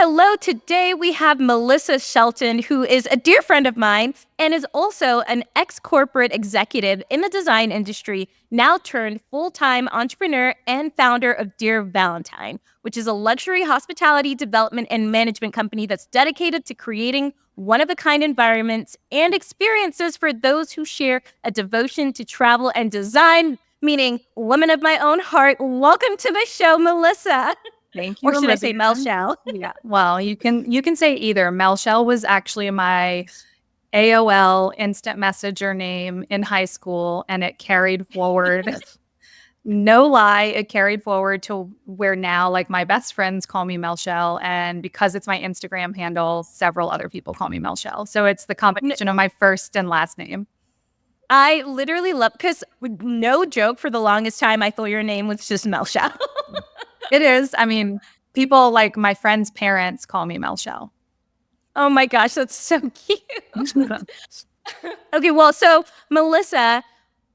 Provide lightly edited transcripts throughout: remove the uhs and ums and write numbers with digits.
hello. Today we have Melissa Shelton, who is a dear friend of mine and is also an ex-corporate executive in the design industry, now turned full-time entrepreneur and founder of Dear Valentine, which is a luxury hospitality development and management company that's dedicated to creating one-of-a-kind environments and experiences for those who share a devotion to travel and design, meaning woman of my own heart. Welcome to the show, Melissa. Thank you, Or should I say Olivia. Mel Shell? Yeah. Well, you can say either. Mel Shell was actually my AOL instant messenger name in high school, and it carried forward. No lie, it carried forward to where now, like, my best friends call me Mel Shell, and because it's my Instagram handle, several other people call me Mel Shell. So it's the combination of my first and last name. I literally love, because no joke, for the longest time, I thought your name was just Mel Shell. It is. I mean, people like my friends' parents call me Mel Shell. Oh my gosh, that's so cute. Okay, well, so Melissa,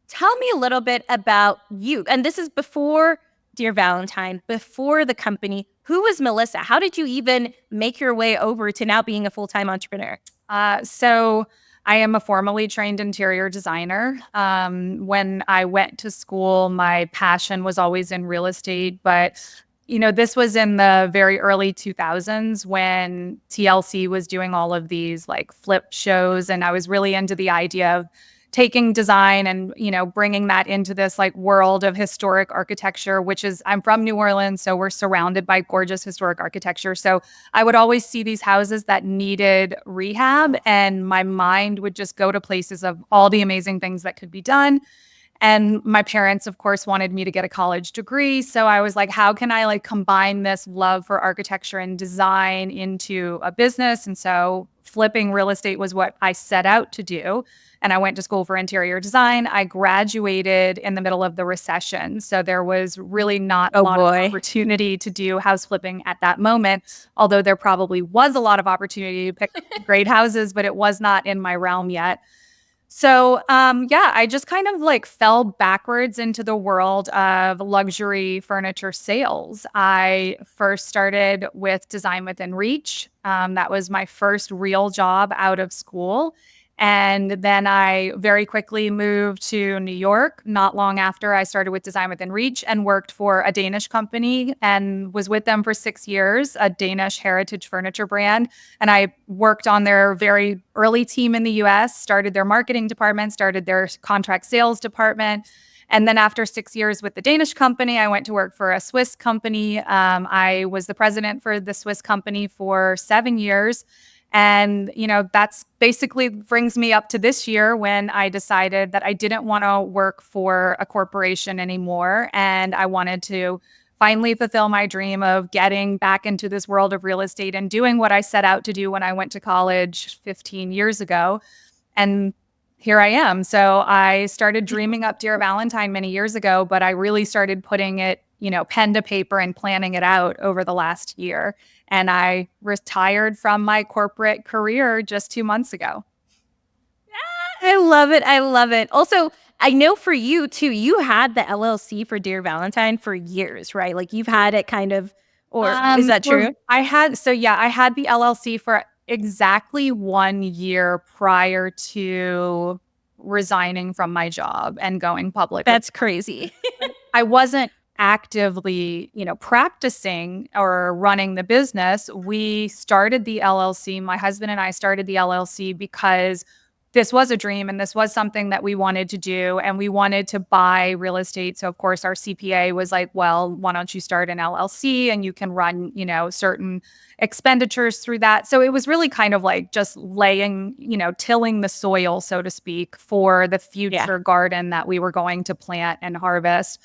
tell me a little bit about you. And this is before Dear Valentine, before the company. Who was Melissa? How did you even make your way over to now being a full-time entrepreneur? So I am a formally trained interior designer. When I went to school, my passion was always in real estate, but this was in the very early 2000s when TLC was doing all of these like flip shows. And I was really into the idea of taking design and, bringing that into this like world of historic architecture, I'm from New Orleans. So we're surrounded by gorgeous historic architecture. So I would always see these houses that needed rehab, and my mind would just go to places of all the amazing things that could be done. And my parents, of course, wanted me to get a college degree. So I was like, how can I like combine this love for architecture and design into a business? And so flipping real estate was what I set out to do. And I went to school for interior design. I graduated in the middle of the recession. So there was really not a lot of opportunity to do house flipping at that moment, although there probably was a lot of opportunity to pick great houses, but it was not in my realm yet. So, I just kind of like fell backwards into the world of luxury furniture sales. I first started with Design Within Reach. That was my first real job out of school. And then I very quickly moved to New York. Not long after, I started with Design Within Reach and worked for a Danish company and was with them for 6 years, a Danish heritage furniture brand. And I worked on their very early team in the US, started their marketing department, started their contract sales department. And then after 6 years with the Danish company, I went to work for a Swiss company. I was the president for the Swiss company for 7 years. And, that's basically brings me up to this year when I decided that I didn't want to work for a corporation anymore. And I wanted to finally fulfill my dream of getting back into this world of real estate and doing what I set out to do when I went to college 15 years ago. And here I am. So I started dreaming up Dear Valentine many years ago, but I really started putting it, pen to paper and planning it out over the last year. And I retired from my corporate career just 2 months ago. I love it. I love it. Also, I know for you too, you had the LLC for Dear Valentine for years, right? Like you've had it kind of, or is that true? I had the LLC for exactly 1 year prior to resigning from my job and going public. That's crazy. I wasn't actively, practicing or running the business. We started the LLC. My husband and I started the LLC because this was a dream and this was something that we wanted to do, and we wanted to buy real estate. So of course our CPA was like, well, why don't you start an LLC and you can run, certain expenditures through that. So it was really kind of like just laying, tilling the soil, so to speak, for the future garden that we were going to plant and harvest.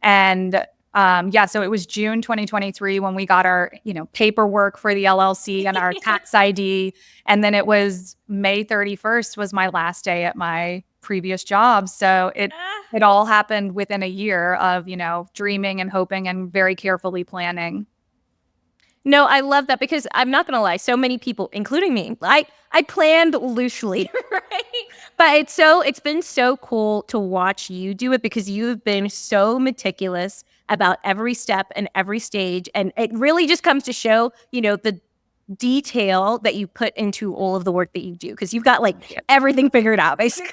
And so it was June 2023 when we got our, paperwork for the LLC and our tax ID. And then it was May 31st was my last day at my previous job. So it all happened within a year of, dreaming and hoping and very carefully planning. No, I love that because I'm not going to lie. So many people, including me, I planned loosely, right? But it's been so cool to watch you do it because you've been so meticulous about every step and every stage. And it really just comes to show, the detail that you put into all of the work that you do, because you've got like everything figured out, basically.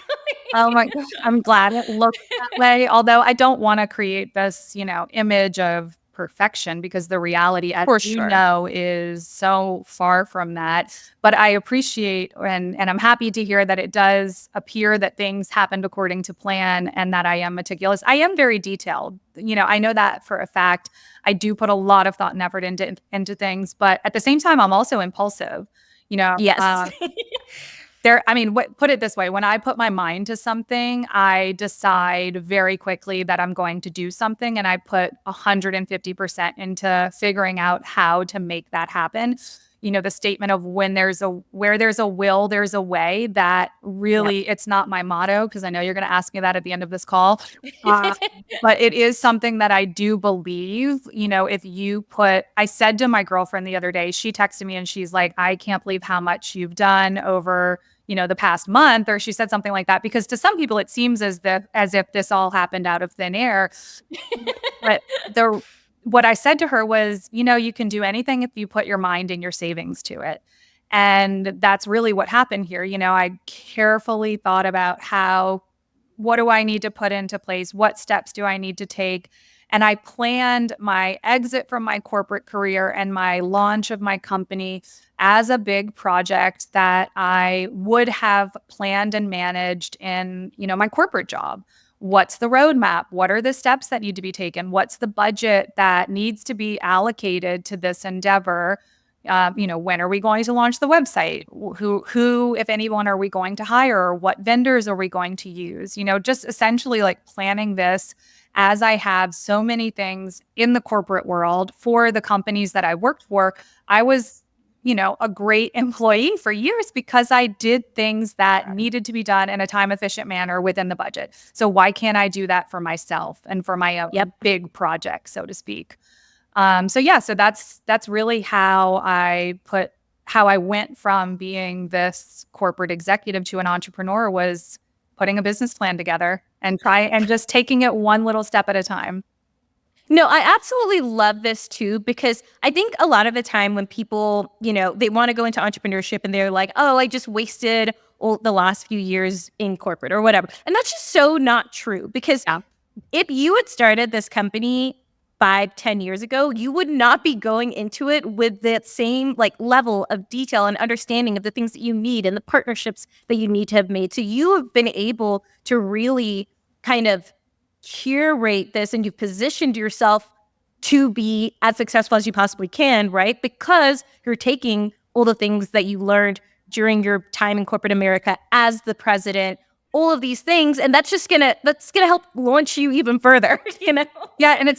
Oh my gosh, I'm glad it looks that way. Although I don't want to create this, image of perfection, because the reality, as For you sure. know, is so far from that. But I appreciate and I'm happy to hear that it does appear that things happened according to plan and that I am meticulous. I am very detailed. I know that for a fact. I do put a lot of thought and effort into things, but at the same time, I'm also impulsive. You know, Yes. put it this way, when I put my mind to something, I decide very quickly that I'm going to do something, and I put 150% into figuring out how to make that happen. The statement of where there's a will, there's a way, that really, it's not my motto, because I know you're going to ask me that at the end of this call. But it is something that I do believe. I said to my girlfriend the other day, she texted me and she's like, I can't believe how much you've done over the past month, or she said something like that, because to some people it seems as if this all happened out of thin air. But what I said to her was, you can do anything if you put your mind and your savings to it. And that's really what happened here. I carefully thought about what do I need to put into place? What steps do I need to take? And I planned my exit from my corporate career and my launch of my company as a big project that I would have planned and managed in, my corporate job. What's the roadmap? What are the steps that need to be taken? What's the budget that needs to be allocated to this endeavor? When are we going to launch the website? Who, if anyone, are we going to hire? What vendors are we going to use? Just essentially like planning this, as I have so many things in the corporate world for the companies that I worked for. I was, a great employee for years because I did things that needed to be done in a time efficient manner within the budget. So why can't I do that for myself and for my own big project, so to speak? So that's really how I went from being this corporate executive to an entrepreneur, was putting a business plan together and just taking it one little step at a time. No, I absolutely love this too, because I think a lot of the time when people, they want to go into entrepreneurship and they're like, oh, I just wasted all the last few years in corporate or whatever. And that's just so not true, because if you had started this company 5-10 years ago, you would not be going into it with that same like level of detail and understanding of the things that you need and the partnerships that you need to have made. So you have been able to really kind of curate this, and you've positioned yourself to be as successful as you possibly can, right? Because you're taking all the things that you learned during your time in corporate America as the president, all of these things, and that's gonna help launch you even further, Yeah, and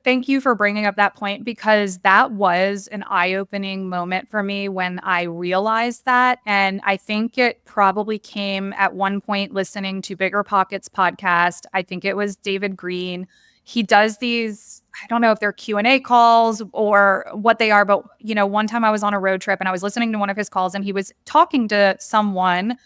thank you for bringing up that point, because that was an eye-opening moment for me when I realized that. And I think it probably came at one point listening to Bigger Pockets podcast. I think it was David Green. He does these, I don't know if they're Q&A calls or what they are, but one time I was on a road trip and I was listening to one of his calls, and he was talking to someone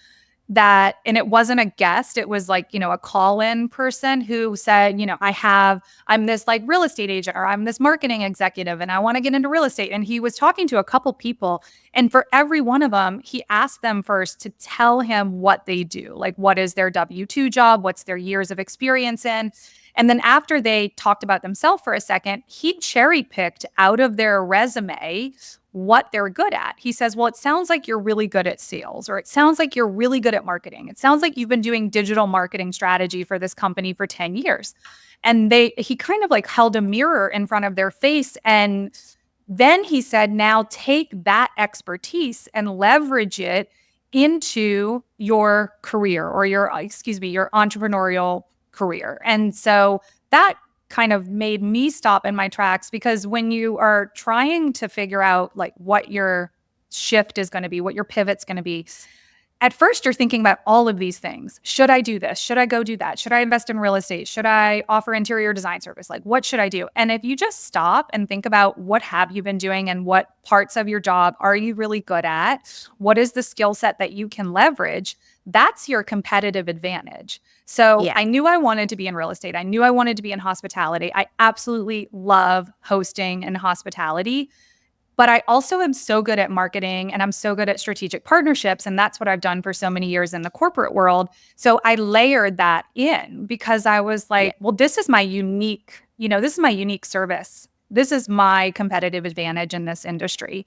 and it wasn't a guest, it was like, a call-in person who said, I'm this like real estate agent, or I'm this marketing executive, and I want to get into real estate. And he was talking to a couple people, and for every one of them, he asked them first to tell him what they do. Like, what is their W-2 job? What's their years of experience in? And then after they talked about themselves for a second, he cherry-picked out of their resume what they're good at. He says, well, it sounds like you're really good at sales, or it sounds like you're really good at marketing. It sounds like you've been doing digital marketing strategy for this company for 10 years. And he kind of like held a mirror in front of their face. And then he said, now take that expertise and leverage it into your career, or your entrepreneurial career. And so that kind of made me stop in my tracks, because when you are trying to figure out like what your shift is going to be, what your pivot's going to be, at first you're thinking about all of these things. Should I do this? Should I go do that? Should I invest in real estate? Should I offer interior design service? Like, what should I do? And if you just stop and think about what have you been doing and what parts of your job are you really good at? What is the skill set that you can leverage? That's your competitive advantage. So I knew I wanted to be in real estate. I knew I wanted to be in hospitality. I absolutely love hosting and hospitality. But I also am so good at marketing and I'm so good at strategic partnerships. And that's what I've done for so many years in the corporate world. So I layered that in because I was Yeah. like, well, this is my unique, this is my unique service. This is my competitive advantage in this industry.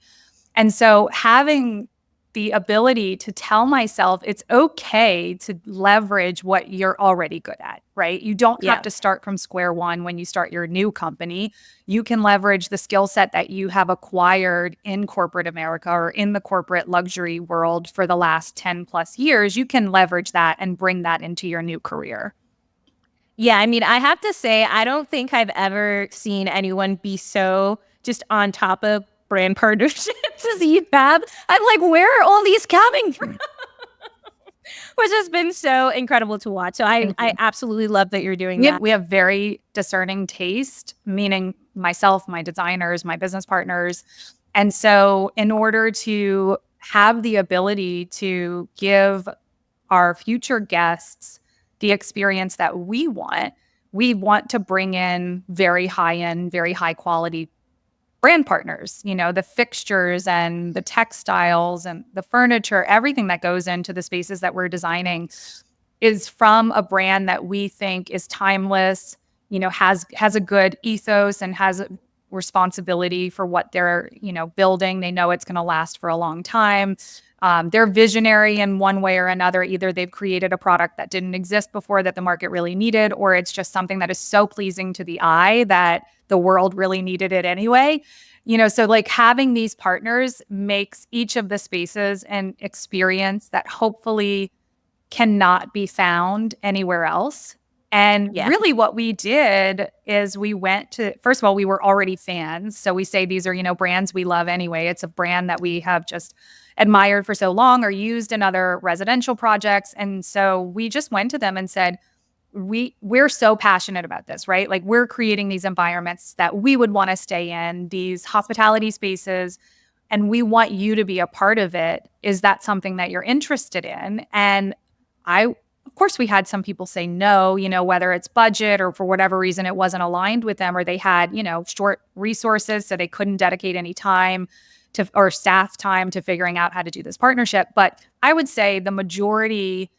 And so having the ability to tell myself it's okay to leverage what you're already good at, right? You don't have Yeah. to start from square one when you start your new company. You can leverage the skill set that you have acquired in corporate America or in the corporate luxury world for the last 10 plus years. You can leverage that and bring that into your new career. Yeah, I mean, I have to say, I don't think I've ever seen anyone be so just on top of brand partnerships as you have. I'm like, where are all these coming from? Which has been so incredible to watch. So Thank I you. absolutely love that you're doing We have, that. we have very discerning taste, meaning myself, my designers, my business partners. And so, in order to have the ability to give our future guests the experience that we want to bring in very high end, very high quality brand partners, the fixtures and the textiles and the furniture, everything that goes into the spaces that we're designing is from a brand that we think is timeless, has a good ethos and has a responsibility for what they're, building. They know it's going to last for a long time. They're visionary in one way or another. Either they've created a product that didn't exist before that the market really needed, or it's just something that is so pleasing to the eye that the world really needed it anyway. So like having these partners makes each of the spaces an experience that hopefully cannot be found anywhere else. And Yeah. really, what we did is we went to, first of all, we were already fans. So we say these are, brands we love anyway. It's a brand that we have just admired for so long or used in other residential projects. And so we just went to them and said, we're so passionate about this, right? Like we're creating these environments that we would want to stay in, these hospitality spaces, and we want you to be a part of it. Is that something that you're interested in? And of course, we had some people say no, whether it's budget or for whatever reason it wasn't aligned with them, or they had, short resources, so they couldn't dedicate any time to or staff time to figuring out how to do this partnership. But I would say the majority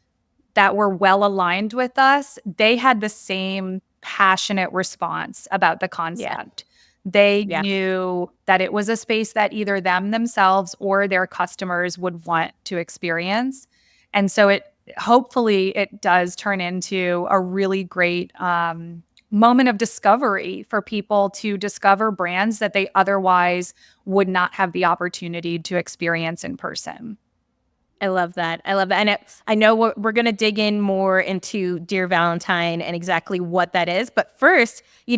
that were well aligned with us, they had the same passionate response about the Yeah. concept. They Yeah. knew that it was a space that either themselves or their customers would want to experience. And so hopefully it does turn into a really great moment of discovery for people to discover brands that they otherwise would not have the opportunity to experience in person. I love that. I love that. And I know we're going to dig in more into Dear Valentine and exactly what that is. But first, you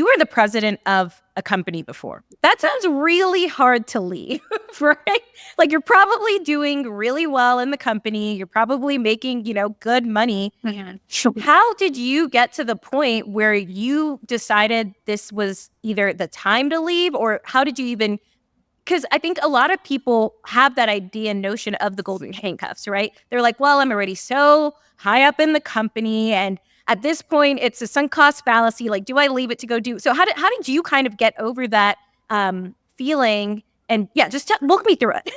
were the president of a company before. That sounds really hard to leave, right? Like you're probably doing really well in the company. You're probably making, good money. Mm-hmm. How did you get to the point where you decided this was either the time to leave, or how did you even, because I think a lot of people have that idea and notion of the golden handcuffs, right? They're like, well, I'm already so high up in the company, and at this point, it's a sunk cost fallacy. Like, do I leave it to go do? So how did you kind of get over that feeling? And yeah, just walk me through it.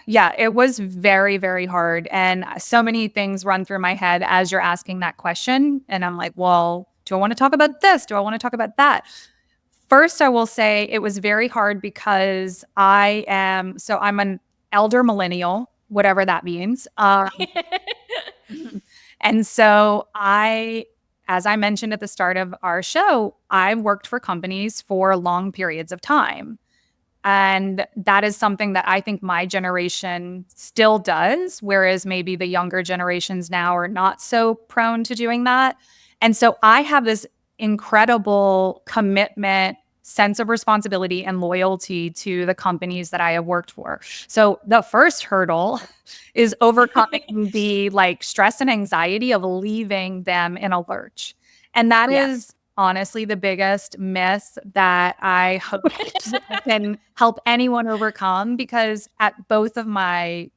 Yeah, it was very, very hard. And so many things run through my head as you're asking that question. And I'm like, well, do I want to talk about this? Do I want to talk about that? First, I will say it was very hard because I'm an elder millennial, whatever that means. And so as I mentioned at the start of our show, I've worked for companies for long periods of time. And that is something that I think my generation still does, whereas maybe the younger generations now are not so prone to doing that. And so I have this incredible commitment, sense of responsibility, and loyalty to the companies that I have worked for. So the first hurdle is overcoming the stress and anxiety of leaving them in a lurch. And that Yeah. is honestly the biggest myth that I hope can help anyone overcome, because at both of my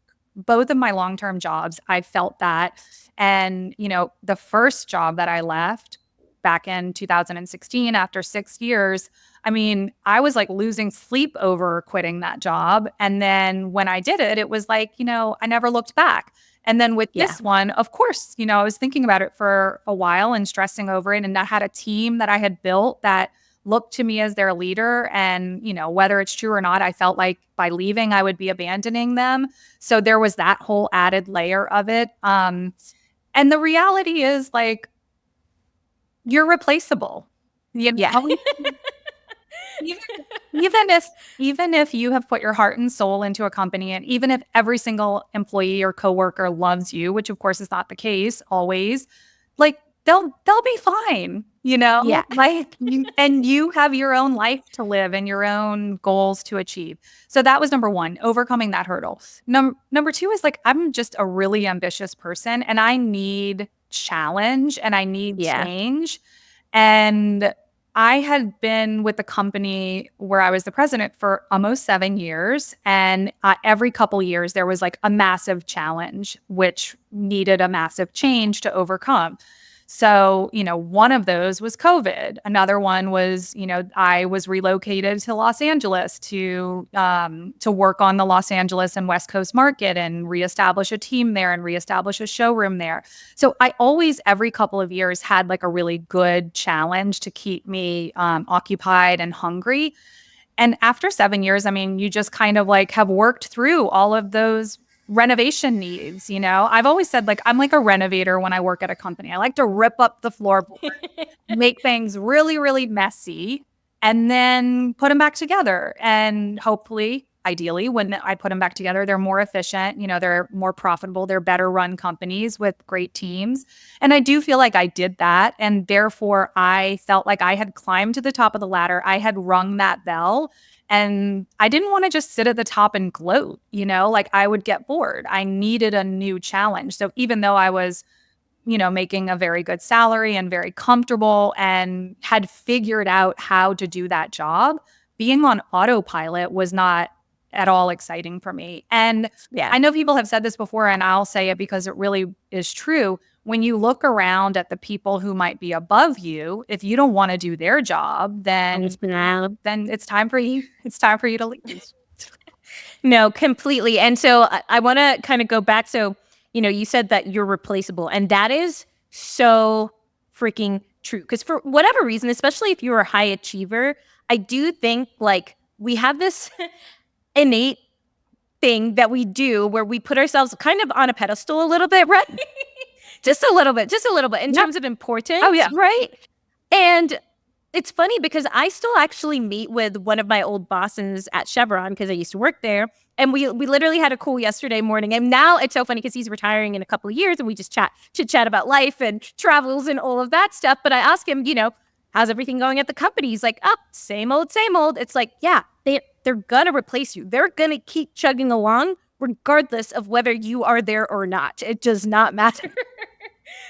long-term jobs, I felt that. And, the first job that I left, back in 2016 after 6 years. I mean, I was like losing sleep over quitting that job. And then when I did it, it was like, I never looked back. And then with Yeah. this one, of course, I was thinking about it for a while and stressing over it. And I had a team that I had built that looked to me as their leader. And, whether it's true or not, I felt like by leaving, I would be abandoning them. So there was that whole added layer of it. And the reality is like, you're replaceable. Yeah. Even if you have put your heart and soul into a company, and even if every single employee or coworker loves you, which of course is not the case always, like they'll be fine, Yeah. like and you have your own life to live and your own goals to achieve. So that was number one, overcoming that hurdle. Number two is like, I'm just a really ambitious person and I need challenge and I need Yeah. change. And I had been with the company where I was the president for almost 7 years. And every couple years, there was like a massive challenge, which needed a massive change to overcome. So, one of those was COVID. Another one was, I was relocated to Los Angeles to work on the Los Angeles and West Coast market and reestablish a team there and reestablish a showroom there. So I always, every couple of years, had like a really good challenge to keep me occupied and hungry. And after 7 years, I mean, you just kind of like have worked through all of those renovation needs. I've always said like I'm like a renovator when I work at a company. I like to rip up the floorboard, make things really, really messy, and then put them back together. And hopefully, ideally, when I put them back together, they're more efficient, they're more profitable, they're better run companies with great teams. And I do feel like I did that. And therefore, I felt like I had climbed to the top of the ladder. I had rung that bell. And I didn't want to just sit at the top and gloat, like I would get bored. I needed a new challenge. So even though I was, making a very good salary and very comfortable and had figured out how to do that job, being on autopilot was not at all exciting for me. And Yeah. I know people have said this before, and I'll say it because it really is true. When you look around at the people who might be above you, if you don't want to do their job, then it's time for you. It's time for you to leave. No, completely. And so I want to kind of go back. So, you said that you're replaceable, and that is so freaking true. Because for whatever reason, especially if you're a high achiever, I do think like we have this innate thing that we do where we put ourselves kind of on a pedestal a little bit, right? just a little bit in terms of importance. Oh, yeah. Right. And it's funny because I still actually meet with one of my old bosses at Chevron because I used to work there. And we literally had a call yesterday morning. And now it's so funny because he's retiring in a couple of years and we just chit-chat about life and travels and all of that stuff. But I ask him, how's everything going at the company? He's like, oh, same old, same old. It's like, yeah, they're going to replace you. They're going to keep chugging along regardless of whether you are there or not. It does not matter.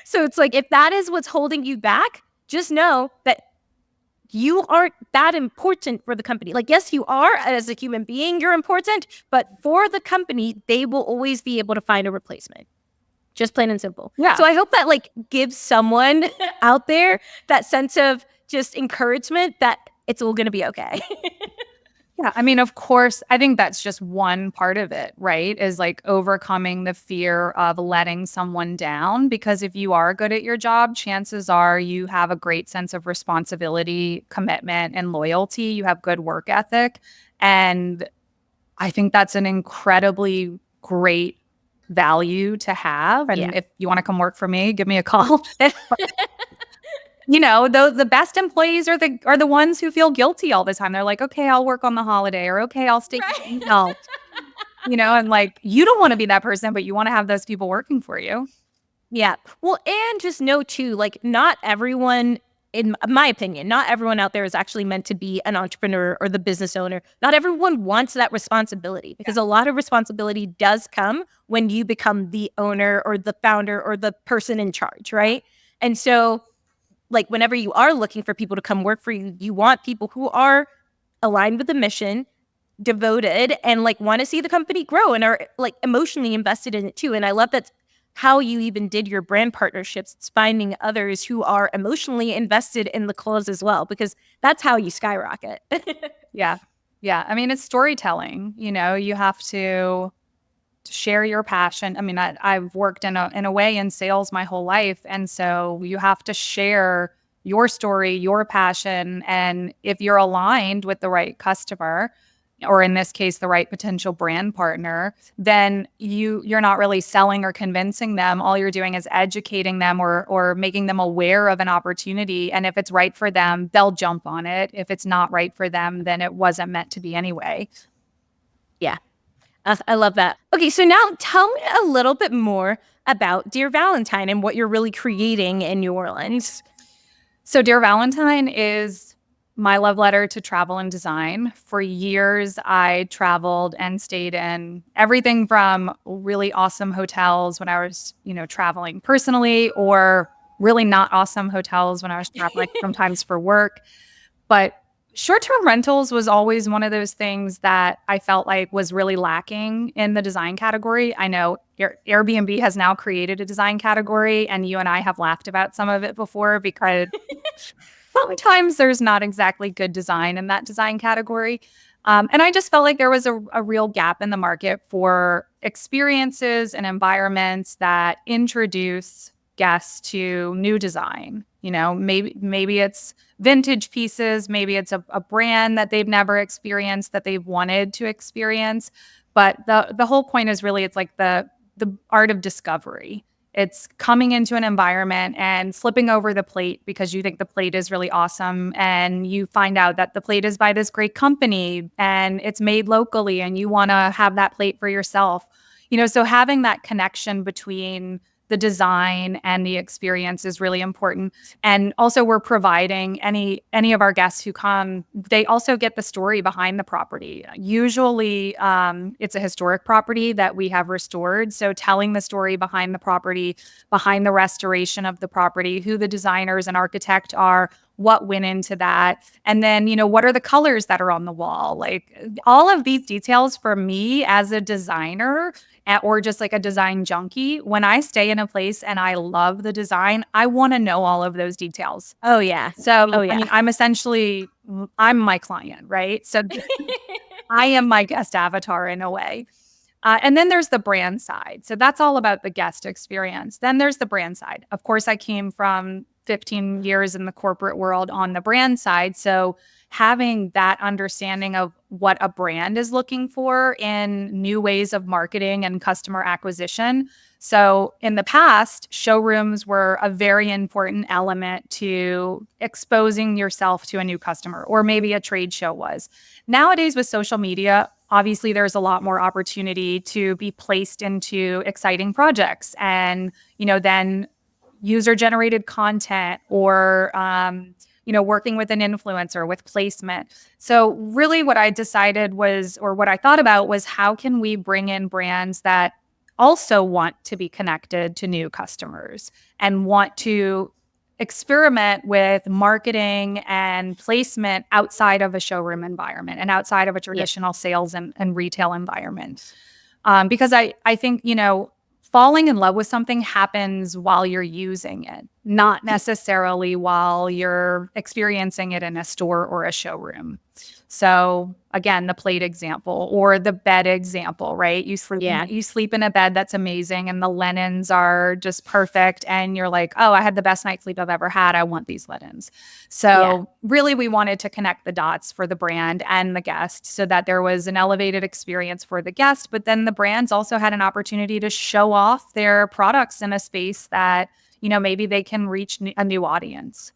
So it's like, if that is what's holding you back, just know that you aren't that important for the company. Like, yes, you are as a human being, you're important, but for the company, they will always be able to find a replacement. Just plain and simple. Yeah. So I hope that like gives someone out there that sense of just encouragement that it's all going to be okay. Yeah. I mean, of course, I think that's just one part of it, right? Is like overcoming the fear of letting someone down. Because if you are good at your job, chances are you have a great sense of responsibility, commitment, and loyalty. You have good work ethic. And I think that's an incredibly great value to have. And if you want to come work for me, give me a call. The best employees are the ones who feel guilty all the time. They're like, okay, I'll work on the holiday, or okay, I'll stay. Right. No, and like, you don't want to be that person, but you want to have those people working for you. Yeah. Well, and just know too, like not everyone, in my opinion, not everyone out there is actually meant to be an entrepreneur or the business owner. Not everyone wants that responsibility because a lot of responsibility does come when you become the owner or the founder or the person in charge, right? And so like whenever you are looking for people to come work for you, you want people who are aligned with the mission, devoted, and like want to see the company grow and are like emotionally invested in it too. And I love that how you even did your brand partnerships. It's finding others who are emotionally invested in the cause as well, because that's how you skyrocket. Yeah. Yeah. I mean, it's storytelling. You have to share your passion. I mean, I've worked in a way in sales my whole life. And so you have to share your story, your passion. And if you're aligned with the right customer, or in this case, the right potential brand partner, then you're not really selling or convincing them. All you're doing is educating them or making them aware of an opportunity. And if it's right for them, they'll jump on it. If it's not right for them, then it wasn't meant to be anyway. Yeah. I love that. Okay, so now tell me a little bit more about Dear Valentine and what you're really creating in New Orleans. So, Dear Valentine is my love letter to travel and design. For years, I traveled and stayed in everything from really awesome hotels when I was, traveling personally, or really not awesome hotels when I was traveling sometimes for work. But short-term rentals was always one of those things that I felt like was really lacking in the design category. I know Airbnb has now created a design category, and you and I have laughed about some of it before because sometimes there's not exactly good design in that design category. And I just felt like there was a real gap in the market for experiences and environments that introduce guests to new design. Maybe it's vintage pieces, maybe it's a brand that they've never experienced that they've wanted to experience. But the whole point is really it's like the art of discovery. It's coming into an environment and flipping over the plate because you think the plate is really awesome, and you find out that the plate is by this great company and it's made locally, and you want to have that plate for yourself. So having that connection between the design and the experience is really important. And also we're providing any of our guests who come, they also get the story behind the property. Usually it's a historic property that we have restored. So telling the story behind the property, behind the restoration of the property, who the designers and architect are, what went into that. And then, what are the colors that are on the wall? Like all of these details for me as a designer or just like a design junkie, when I stay in a place and I love the design, I want to know all of those details. Oh, yeah. So, Oh, yeah. I mean, I'm my client, right? So I am my guest avatar in a way. And then there's the brand side. So that's all about the guest experience. Then there's the brand side. Of course, I came from 15 years in the corporate world on the brand side. So having that understanding of what a brand is looking for in new ways of marketing and customer acquisition. So in the past, showrooms were a very important element to exposing yourself to a new customer, or maybe a trade show was. Nowadays with social media, obviously there's a lot more opportunity to be placed into exciting projects and, then user generated content or, working with an influencer with placement. So really what I decided was, or what I thought about was, how can we bring in brands that also want to be connected to new customers and want to experiment with marketing and placement outside of a showroom environment and outside of a traditional sales and retail environment. Because I think, falling in love with something happens while you're using it, not necessarily while you're experiencing it in a store or a showroom. So again, the plate example or the bed example, right? You sleep in a bed that's amazing and the linens are just perfect. And you're like, oh, I had the best night's sleep I've ever had. I want these linens. So really, we wanted to connect the dots for the brand and the guest so that there was an elevated experience for the guest. But then the brands also had an opportunity to show off their products in a space that, maybe they can reach a new audience.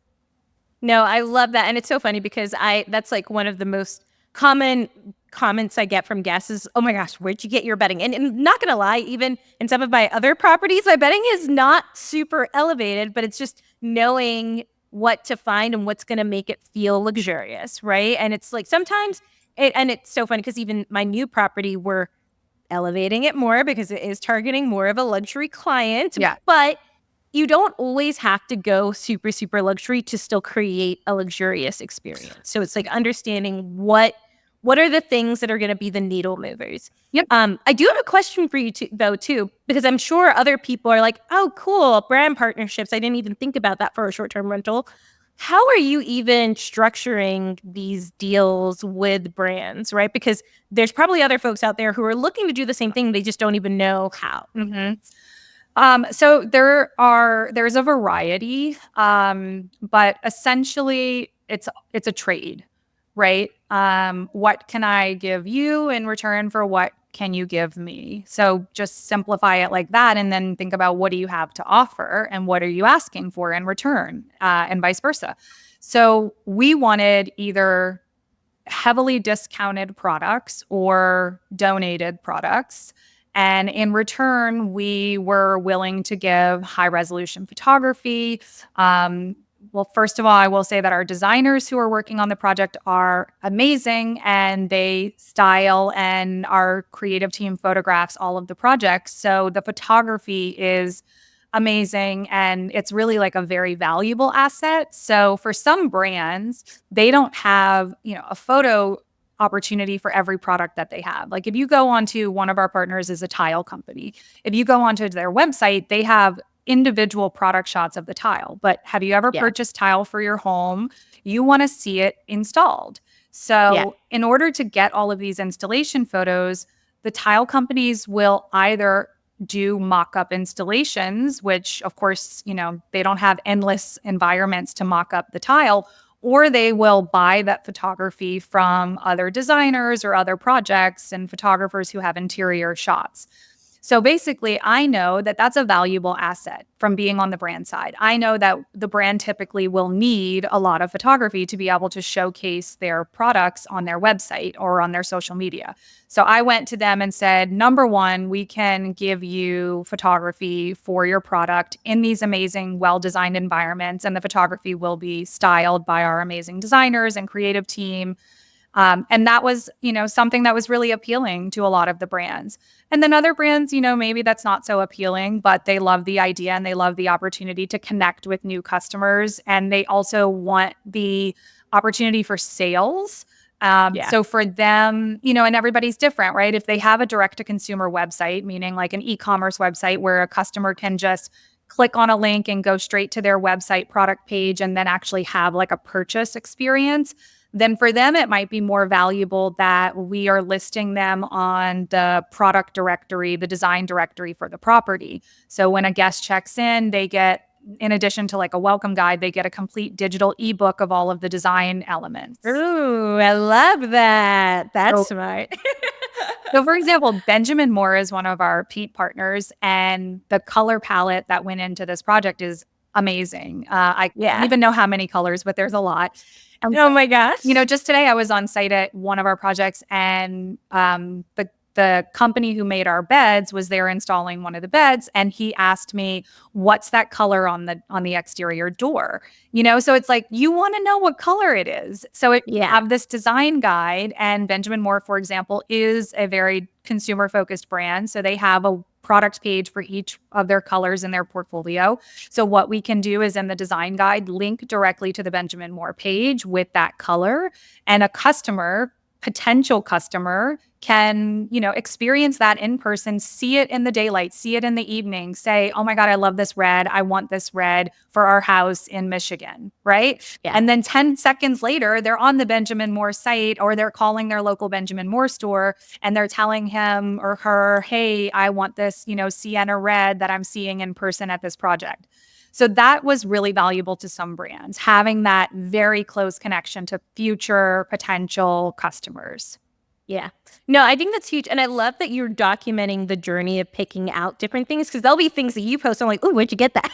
No, I love that. And it's so funny because that's like one of the most common comments I get from guests is, oh my gosh, where'd you get your bedding? And not going to lie, even in some of my other properties, my bedding is not super elevated, but it's just knowing what to find and what's going to make it feel luxurious, right? And it's like sometimes, and it's so funny because even my new property, we're elevating it more because it is targeting more of a luxury client. Yeah. But you don't always have to go super, super luxury to still create a luxurious experience. So it's like understanding what What are the things that are going to be the needle movers? Yep. I do have a question for you too, because I'm sure other people are like, oh, cool, brand partnerships. I didn't even think about that for a short-term rental. How are you even structuring these deals with brands, right? Because there's probably other folks out there who are looking to do the same thing. They just don't even know how. So there's a variety, but essentially it's a trade, right? What can I give you in return for what can you give me? So just simplify it like that, and then think about what do you have to offer and what are you asking for in return, and vice versa. So we wanted either heavily discounted products or donated products. And in return, we were willing to give high resolution photography. Well, first of all, I will say that our designers who are working on the project are amazing, and they style and our creative team photographs all of the projects. So the photography is amazing, and it's really like a very valuable asset. So for some brands, they don't have, a photo opportunity for every product that they have. Like if you go onto one of our partners is a tile company. If you go onto their website, they have individual product shots of the tile. But have you ever purchased tile for your home? You want to see it installed. So in order to get all of these installation photos, the tile companies will either do mock-up installations, which of course, they don't have endless environments to mock up the tile, or they will buy that photography from other designers or other projects and photographers who have interior shots. So basically, I know that that's a valuable asset from being on the brand side. I know that the brand typically will need a lot of photography to be able to showcase their products on their website or on their social media. So I went to them and said, number one, we can give you photography for your product in these amazing, well-designed environments, and the photography will be styled by our amazing designers and creative team. And that was, something that was really appealing to a lot of the brands. And then other brands, maybe that's not so appealing, but they love the idea and they love the opportunity to connect with new customers. And they also want the opportunity for sales. So for them, and everybody's different, right? If they have a direct-to-consumer website, meaning like an e-commerce website where a customer can just click on a link and go straight to their website product page and then actually have like a purchase experience, then for them, it might be more valuable that we are listing them on the product directory, the design directory for the property. So when a guest checks in, they get, in addition to like a welcome guide, they get a complete digital ebook of all of the design elements. Ooh, I love that. That's smart. So for example, Benjamin Moore is one of our Pete partners, and the color palette that went into this project is amazing. I don't even know how many colors, but there's a lot. Oh my gosh. Just today I was on site at one of our projects, and the company who made our beds was there installing one of the beds, and he asked me, what's that color on the exterior door? So it's like, you want to know what color it is. So you have this design guide, and Benjamin Moore, for example, is a very consumer-focused brand. So they have a product page for each of their colors in their portfolio. So what we can do is in the design guide, link directly to the Benjamin Moore page with that color, and a potential customer can, experience that in person, see it in the daylight, see it in the evening, say, oh my God, I love this red. I want this red for our house in Michigan, right? And then 10 seconds later, they're on the Benjamin Moore site, or they're calling their local Benjamin Moore store, and they're telling him or her, hey, I want this, sienna red that I'm seeing in person at this project. So that was really valuable to some brands, having that very close connection to future potential customers. Yeah. No, I think that's huge. And I love that you're documenting the journey of picking out different things, because there'll be things that you post. I'm like, oh, where'd you get that?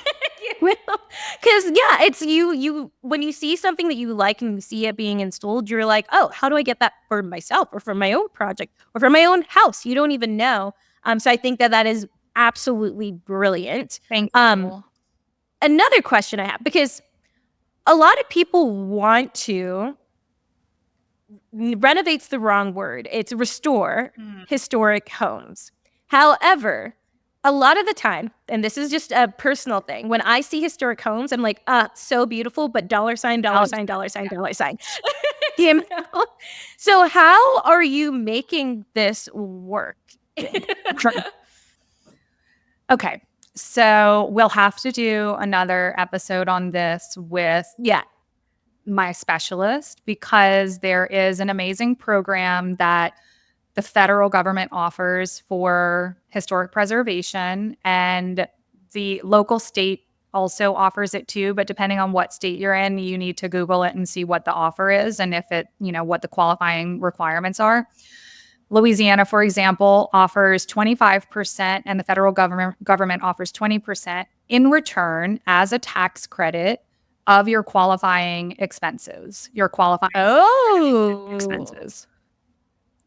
Because it's you, when you see something that you like and you see it being installed, you're like, oh, how do I get that for myself or for my own project or for my own house? You don't even know. So I think that is absolutely brilliant. Thank you. Another question I have, because a lot of people want to, renovate's the wrong word, it's restore historic homes. However, a lot of the time, and this is just a personal thing, when I see historic homes, I'm like, so beautiful, but $, $, $, $, $. So how are you making this work? Okay. So we'll have to do another episode on this with my specialist, because there is an amazing program that the federal government offers for historic preservation, and the local state also offers it too. But depending on what state you're in, you need to Google it and see what the offer is and if it, what the qualifying requirements are. Louisiana, for example, offers 25%, and the federal government offers 20% in return as a tax credit of your qualifying expenses, your qualifying expenses.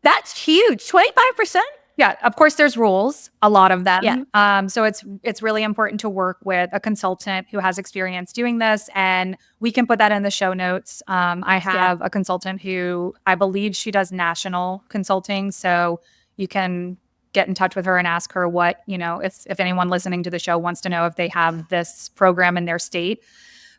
That's huge. 25%? Yeah, of course there's rules, a lot of them. So it's really important to work with a consultant who has experience doing this, and we can put that in the show notes. I have a consultant who I believe she does national consulting, so you can get in touch with her and ask her what, if anyone listening to the show wants to know if they have this program in their state.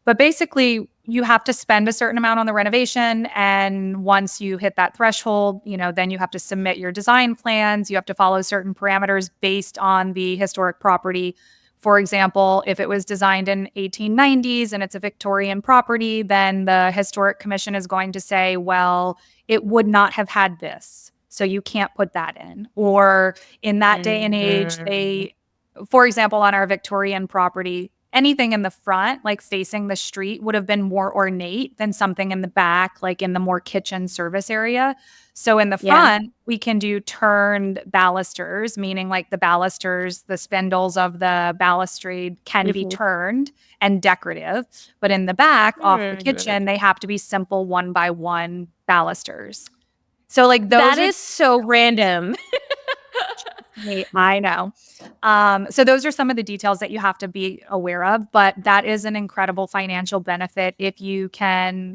But basically, you have to spend a certain amount on the renovation. And once you hit that threshold, then you have to submit your design plans. You have to follow certain parameters based on the historic property. For example, if it was designed in 1890s and it's a Victorian property, then the Historic Commission is going to say, well, it would not have had this, so you can't put that in. Or in that day and age, for example, on our Victorian property, anything in the front, like facing the street, would have been more ornate than something in the back, like in the more kitchen service area. So in the front, we can do turned balusters, meaning like the balusters, the spindles of the balustrade can be turned and decorative. But in the back, off the kitchen, they have to be simple 1x1 balusters. So like that is so random. I know. So those are some of the details that you have to be aware of, but that is an incredible financial benefit if you can,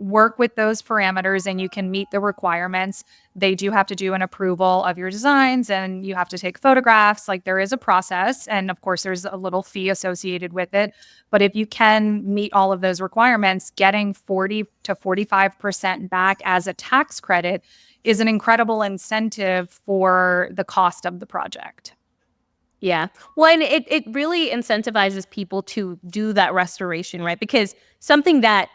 work with those parameters and you can meet the requirements. They do have to do an approval of your designs, and you have to take photographs. Like, there is a process, and of course there's a little fee associated with it. But if you can meet all of those requirements, getting 40 to 45% back as a tax credit is an incredible incentive for the cost of the project. Yeah. Well, and it really incentivizes people to do that restoration, right? Because something that,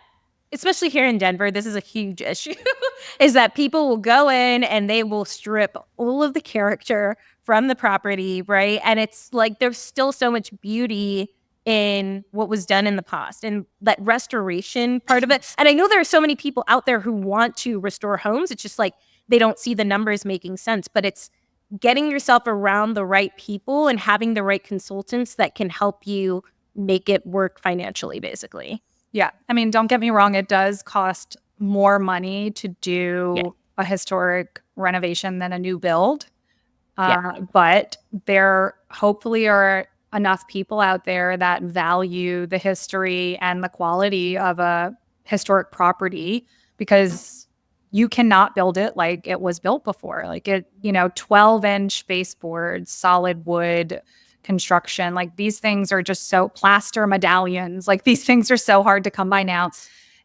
especially here in Denver, this is a huge issue, is that people will go in and they will strip all of the character from the property, right? And it's like there's still so much beauty in what was done in the past and that restoration part of it. And I know there are so many people out there who want to restore homes. It's just like they don't see the numbers making sense, but it's getting yourself around the right people and having the right consultants that can help you make it work financially, basically. Yeah. I mean, don't get me wrong. It does cost more money to do a historic renovation than a new build. But there hopefully are enough people out there that value the history and the quality of a historic property, because you cannot build it like it was built before. Like 12-inch baseboards, solid wood construction. Like, these things are just so plaster medallions. Like, these things are so hard to come by now.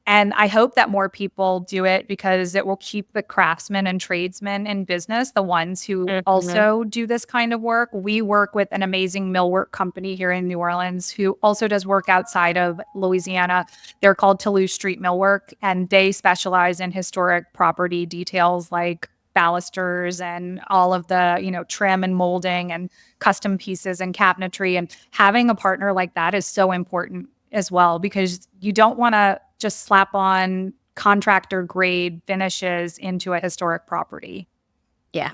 And I hope that more people do it, because it will keep the craftsmen and tradesmen in business, the ones who also do this kind of work. We work with an amazing millwork company here in New Orleans who also does work outside of Louisiana. They're called Toulouse Street Millwork, and they specialize in historic property details like balusters and all of the, trim and molding and custom pieces and cabinetry. And having a partner like that is so important as well, because you don't want to just slap on contractor grade finishes into a historic property. Yeah.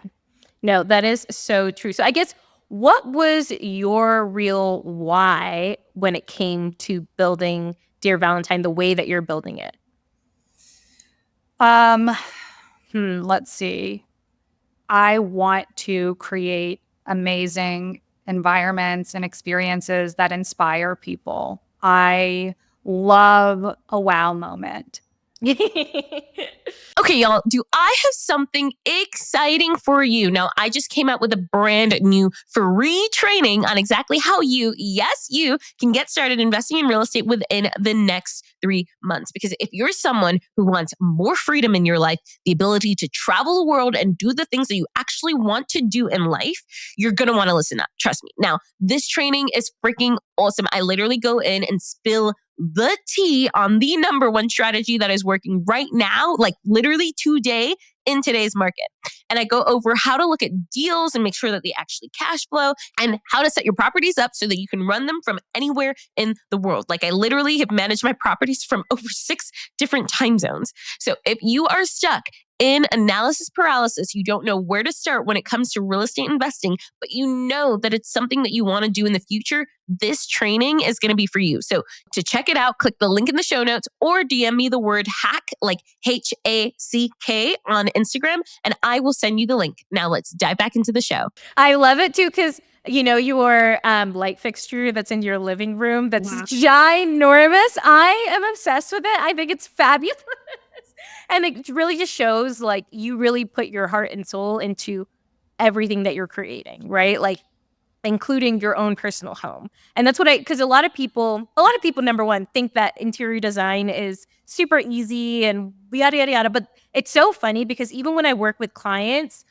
No, that is so true. So I guess, what was your real why when it came to building Dear Valentine the way that you're building it? Let's see. I want to create amazing environments and experiences that inspire people. I love a wow moment. Okay, y'all, do I have something exciting for you? Now, I just came out with a brand new free training on exactly how you, yes, you can get started investing in real estate within the next 3 months. Because if you're someone who wants more freedom in your life, the ability to travel the world and do the things that you actually want to do in life, you're going to want to listen up. Trust me. Now, this training is freaking awesome. I literally go in and spill the tea on the number one strategy that is working right now, like literally today in today's market. And I go over how to look at deals and make sure that they actually cash flow and how to set your properties up so that you can run them from anywhere in the world. Like I literally have managed my properties from over 6 different time zones. So if you are stuck in analysis paralysis, you don't know where to start when it comes to real estate investing, but you know that it's something that you want to do in the future, this training is going to be for you. So to check it out, click the link in the show notes or DM me the word hack, like HACK on Instagram, and I will send you the link. Now let's dive back into the show. I love it too, because your light fixture that's in your living room, that's ginormous. I am obsessed with it. I think it's fabulous. And it really just shows like you really put your heart and soul into everything that you're creating, right? Like including your own personal home. And that's what because a lot of people, number one, think that interior design is super easy and yada, yada, yada. But it's so funny because even when I work with clients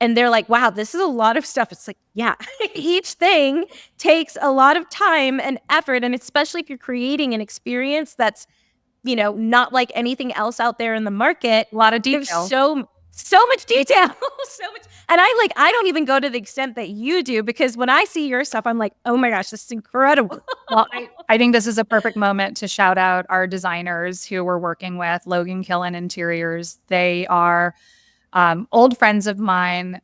and they're like, wow, this is a lot of stuff. It's like, yeah, each thing takes a lot of time and effort. And especially if you're creating an experience that's, not like anything else out there in the market. A lot of detail. There's so much detail. So much. And I don't even go to the extent that you do, because when I see your stuff, I'm like, oh my gosh, this is incredible. Well, I think this is a perfect moment to shout out our designers who we're working with, Logan Killen Interiors. They are old friends of mine,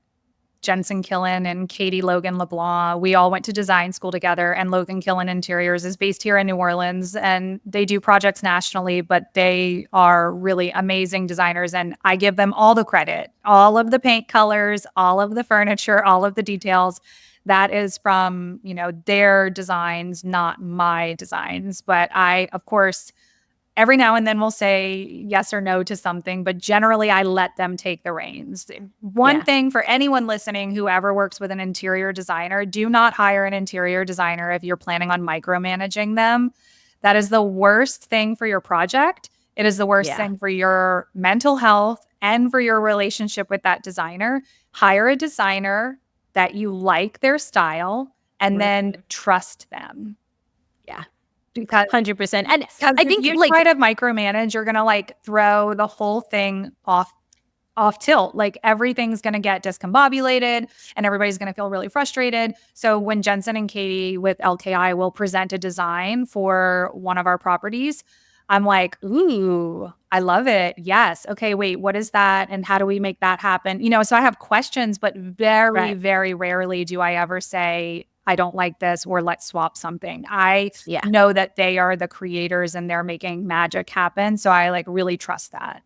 Jensen Killen and Katie Logan LeBlanc. We all went to design school together, and Logan Killen Interiors is based here in New Orleans, and they do projects nationally, but they are really amazing designers, and I give them all the credit. All of the paint colors, all of the furniture, all of the details. That is from, their designs, not my designs. But I, of course, every now and then we'll say yes or no to something, but generally I let them take the reins. One thing for anyone listening who ever works with an interior designer, do not hire an interior designer if you're planning on micromanaging them. That is the worst thing for your project. It is the worst thing for your mental health and for your relationship with that designer. Hire a designer that you like their style and then trust them. Yeah. 100%. And I think you try to micromanage, you're gonna throw the whole thing off tilt. Like everything's gonna get discombobulated and everybody's gonna feel really frustrated. So when Jensen and Katie with LKI will present a design for one of our properties, I'm like, ooh, I love it. Yes. Okay, wait, what is that? And how do we make that happen? So I have questions, but very, very rarely do I ever say, I don't like this, or let's swap something. I know that they are the creators and they're making magic happen. So I really trust that.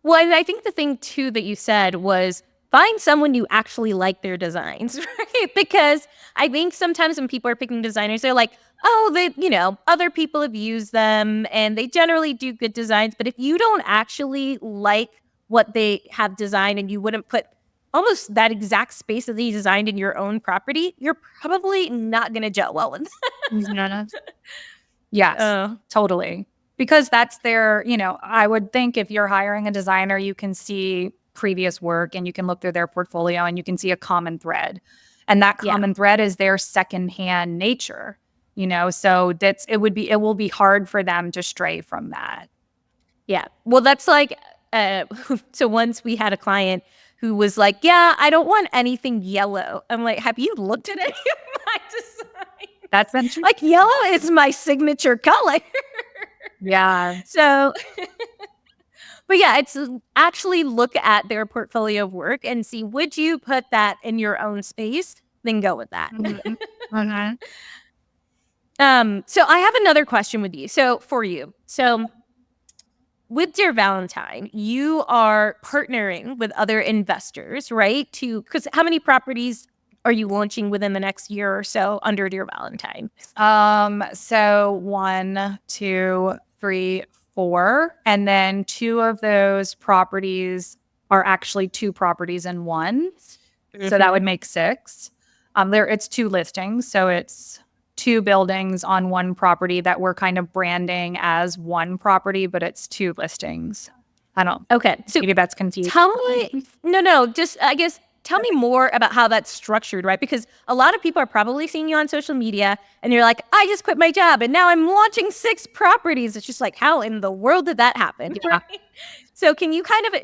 Well, and I think the thing too that you said was find someone you actually like their designs, right? Because I think sometimes when people are picking designers, they're like, oh, other people have used them and they generally do good designs. But if you don't actually like what they have designed and you wouldn't put almost that exact space that they designed in your own property, you're probably not going to gel well with them. Yes, totally. Because that's their, I would think if you're hiring a designer, you can see previous work and you can look through their portfolio and you can see a common thread. And that common thread is their secondhand nature, so it will be hard for them to stray from that. Yeah. Well, that's like, so once we had a client who was like, yeah, I don't want anything yellow. I'm like, have you looked at any of my designs? That's been true. Like yellow is my signature color. Yeah. So, but yeah, it's actually look at their portfolio of work and see, would you put that in your own space? Then go with that. Mm-hmm. So I have another question with you. So for you, with Dear Valentine, you are partnering with other investors, right? Because how many properties are you launching within the next year or so under Dear Valentine? So 1, 2, 3, 4. And then 2 of those properties are actually 2 properties in one. So that would make 6. It's 2 listings. So it's 2 buildings on one property that we're kind of branding as one property, but it's 2 listings. Okay. So Maybe that's confusing. tell me, no, just I guess tell me more about how that's structured, right? Because a lot of people are probably seeing you on social media and you're like, I just quit my job and now I'm launching 6 properties. It's just like, how in the world did that happen? Yeah. Right? So can you kind of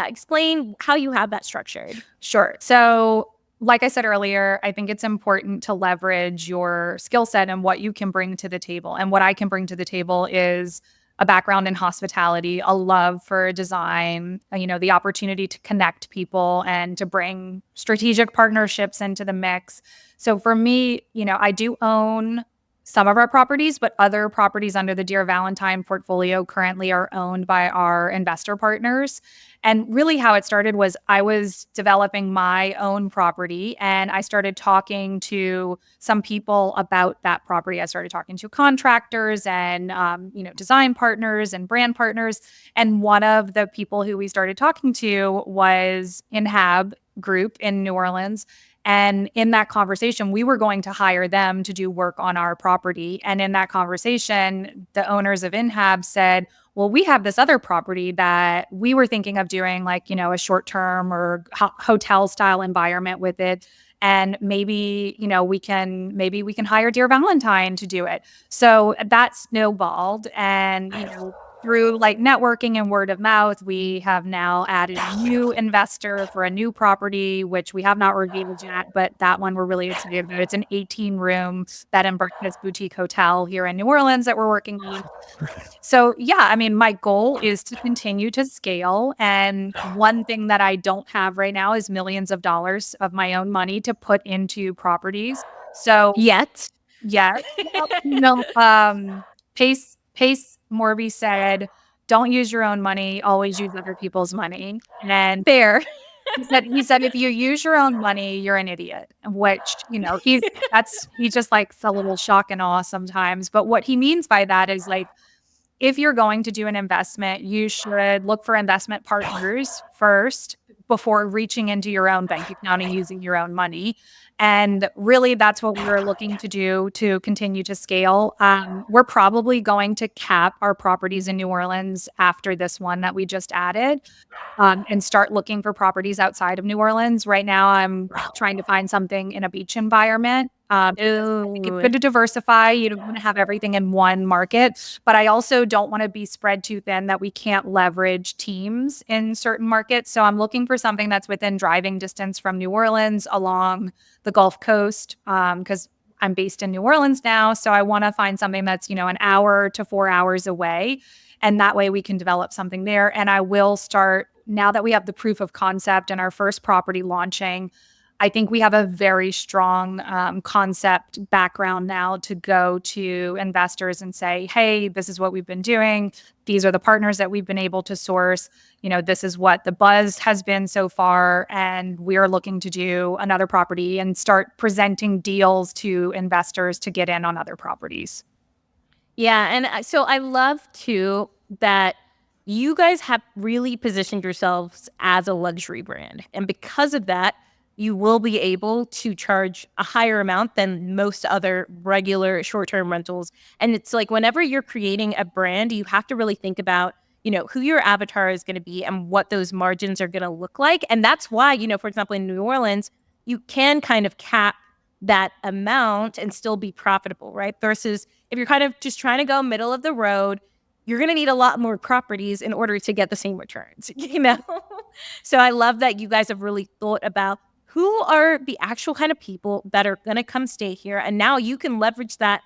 explain how you have that structured? Sure. So, like I said earlier, I think it's important to leverage your skill set and what you can bring to the table. And what I can bring to the table is a background in hospitality, a love for design, the opportunity to connect people and to bring strategic partnerships into the mix. So for me, I do own some of our properties, but other properties under the Dear Valentine portfolio currently are owned by our investor partners. And really how it started was I was developing my own property and I started talking to some people about that property. I started talking to contractors and, design partners and brand partners. And one of the people who we started talking to was Inhab Group in New Orleans. And in that conversation, we were going to hire them to do work on our property. And in that conversation, the owners of Inhab said, well, we have this other property that we were thinking of doing a short-term or hotel style environment with it. And maybe we can hire Dear Valentine to do it. So that snowballed. And, through networking and word of mouth, we have now added a new investor for a new property, which we have not revealed yet, but that one we're really excited about. It's an 18-room bed and breakfast boutique hotel here in New Orleans that we're working on. So yeah, my goal is to continue to scale. And one thing that I don't have right now is millions of dollars of my own money to put into properties. So Yet. yeah, Pace Morby said, don't use your own money, always use other people's money. And Fair. he said, if you use your own money, you're an idiot, which, he just likes a little shock and awe sometimes. But what he means by that is if you're going to do an investment, you should look for investment partners first before reaching into your own bank account and using your own money. And really, that's what we're looking to do to continue to scale. We're probably going to cap our properties in New Orleans after this one that we just added, and start looking for properties outside of New Orleans. Right now, I'm trying to find something in a beach environment. It's good to diversify. You don't want to have everything in one market, but I also don't want to be spread too thin that we can't leverage teams in certain markets. So I'm looking for something that's within driving distance from New Orleans along the Gulf Coast, because I'm based in New Orleans now. So I want to find something that's, an hour to 4 hours away. And that way we can develop something there. And I will start, now that we have the proof of concept and our first property launching, I think we have a very strong concept background now to go to investors and say, hey, this is what we've been doing. These are the partners that we've been able to source. This is what the buzz has been so far. And we are looking to do another property and start presenting deals to investors to get in on other properties. Yeah. And so I love too that you guys have really positioned yourselves as a luxury brand. And because of that, you will be able to charge a higher amount than most other regular short-term rentals. And it's whenever you're creating a brand, you have to really think about, who your avatar is going to be and what those margins are going to look like. And that's why, for example, in New Orleans, you can kind of cap that amount and still be profitable, right? Versus if you're kind of just trying to go middle of the road, you're going to need a lot more properties in order to get the same returns, So I love that you guys have really thought about who are the actual kind of people that are going to come stay here. And now you can leverage that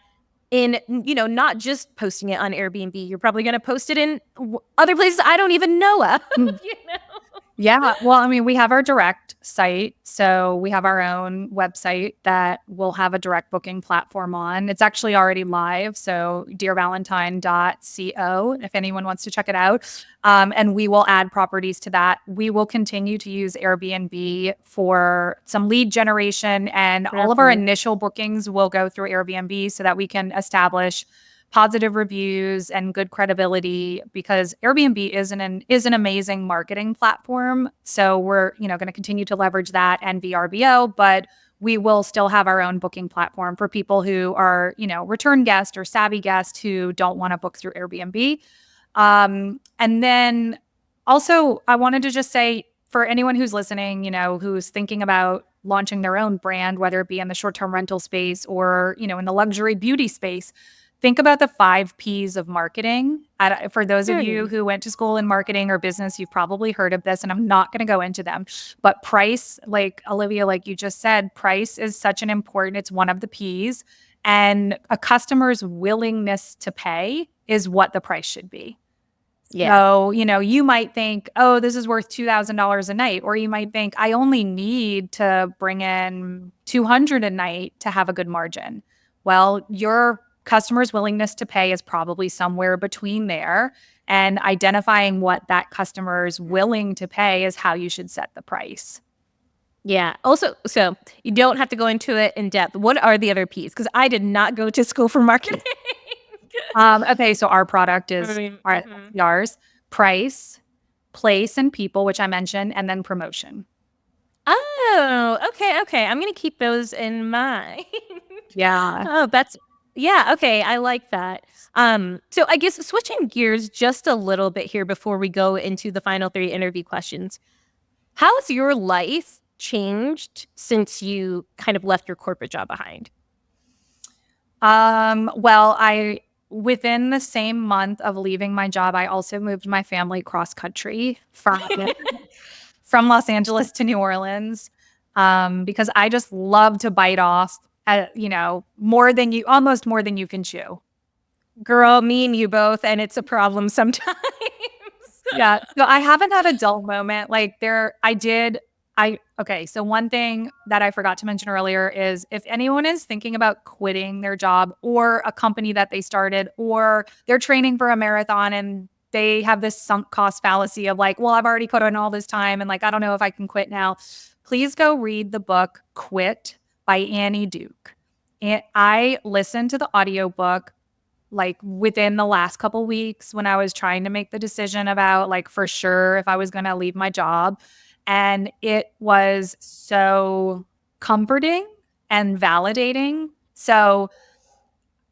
in, not just posting it on Airbnb. You're probably going to post it in other places I don't even know of, Yeah. Well, we have our direct site. So we have our own website that we'll have a direct booking platform on. It's actually already live. So dearvalentine.co, if anyone wants to check it out. And we will add properties to that. We will continue to use Airbnb for some lead generation, and all of our initial bookings will go through Airbnb so that we can establish positive reviews and good credibility, because Airbnb is an amazing marketing platform. So we're, going to continue to leverage that and VRBO, but we will still have our own booking platform for people who are, return guests or savvy guests who don't want to book through Airbnb. And then also, I wanted to just say, for anyone who's listening, who's thinking about launching their own brand, whether it be in the short-term rental space or, in the luxury beauty space, think about the 5 Ps of marketing. For those of you who went to school in marketing or business, you've probably heard of this, and I'm not going to go into them. But price, like Olivia, like you just said, price is such an important, it's one of the Ps. And a customer's willingness to pay is what the price should be. Yeah. So, you might think, oh, this is worth $2,000 a night. Or you might think, I only need to bring in $200 a night to have a good margin. Well, your customer's willingness to pay is probably somewhere between there. And identifying what that customer is willing to pay is how you should set the price. Yeah. Also, so you don't have to go into it in depth. What are the other Ps? Because I did not go to school for marketing. Okay, so our product is ours: price, place, and people, which I mentioned, and then promotion. Oh, okay. I'm gonna keep those in mind. Yeah. Oh, okay. I like that. So I guess switching gears just a little bit here before we go into the final 3 interview questions. How has your life changed since you kind of left your corporate job behind? Well, within the same month of leaving my job, I also moved my family cross country from Los Angeles to New Orleans, because I just love to bite off, almost more than you can chew. Girl, me and you both, and it's a problem sometimes. Yeah. So I haven't had a dull moment. Okay. So one thing that I forgot to mention earlier is, if anyone is thinking about quitting their job or a company that they started, or they're training for a marathon and they have this sunk cost fallacy of like, well, I've already put in all this time and like, I don't know if I can quit now. Please go read the book Quit by Annie Duke. And I listened to the audiobook like within the last couple weeks when I was trying to make the decision about like for sure if I was going to leave my job. And it was so comforting and validating. So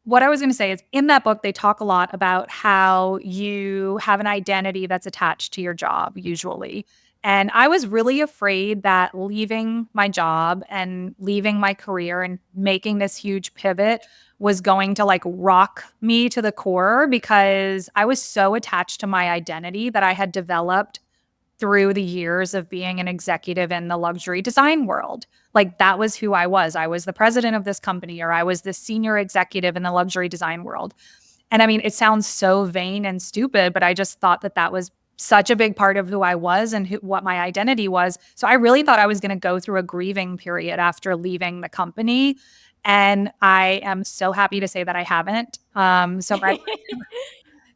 what I was going to say is, in that book, they talk a lot about how you have an identity that's attached to your job usually. And I was really afraid that leaving my job and leaving my career and making this huge pivot was going to like rock me to the core, because I was so attached to my identity that I had developed through the years of being an executive in the luxury design world. Like that was who I was. I was the president of this company, or I was the senior executive in the luxury design world. And I mean, it sounds so vain and stupid, but I just thought that that was such a big part of who I was and what my identity was. So I really thought I was going to go through a grieving period after leaving the company. And I am so happy to say that I haven't.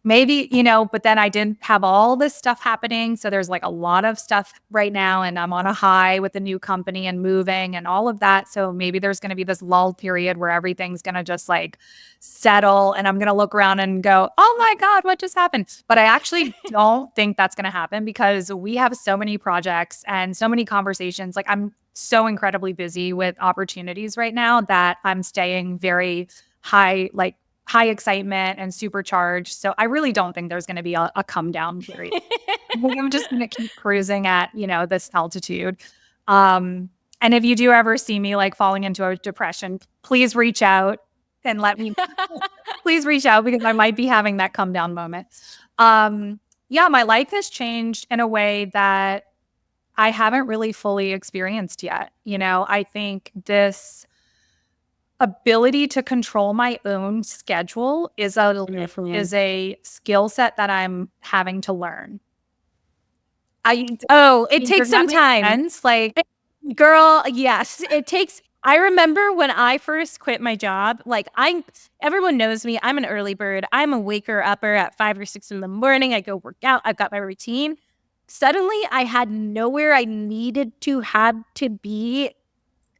Maybe, but then I didn't have all this stuff happening. So there's like a lot of stuff right now, and I'm on a high with the new company and moving and all of that. So maybe there's going to be this lull period where everything's going to just like settle, and I'm going to look around and go, oh my God, what just happened? But I actually don't think that's going to happen, because we have so many projects and so many conversations. Like I'm so incredibly busy with opportunities right now that I'm staying very high excitement and supercharged. So I really don't think there's going to be a come down period. I'm just going to keep cruising at, this altitude. And if you do ever see me like falling into a depression, please reach out and please reach out, because I might be having that come down moment. Yeah, my life has changed in a way that I haven't really fully experienced yet. I think this ability to control my own schedule is a skill set that I'm having to learn. It takes some time. Like, girl, yes, it takes. I remember when I first quit my job, everyone knows me. I'm an early bird. I'm a waker-upper at 5 or 6 in the morning. I go work out. I've got my routine. Suddenly, I had nowhere I needed to have to be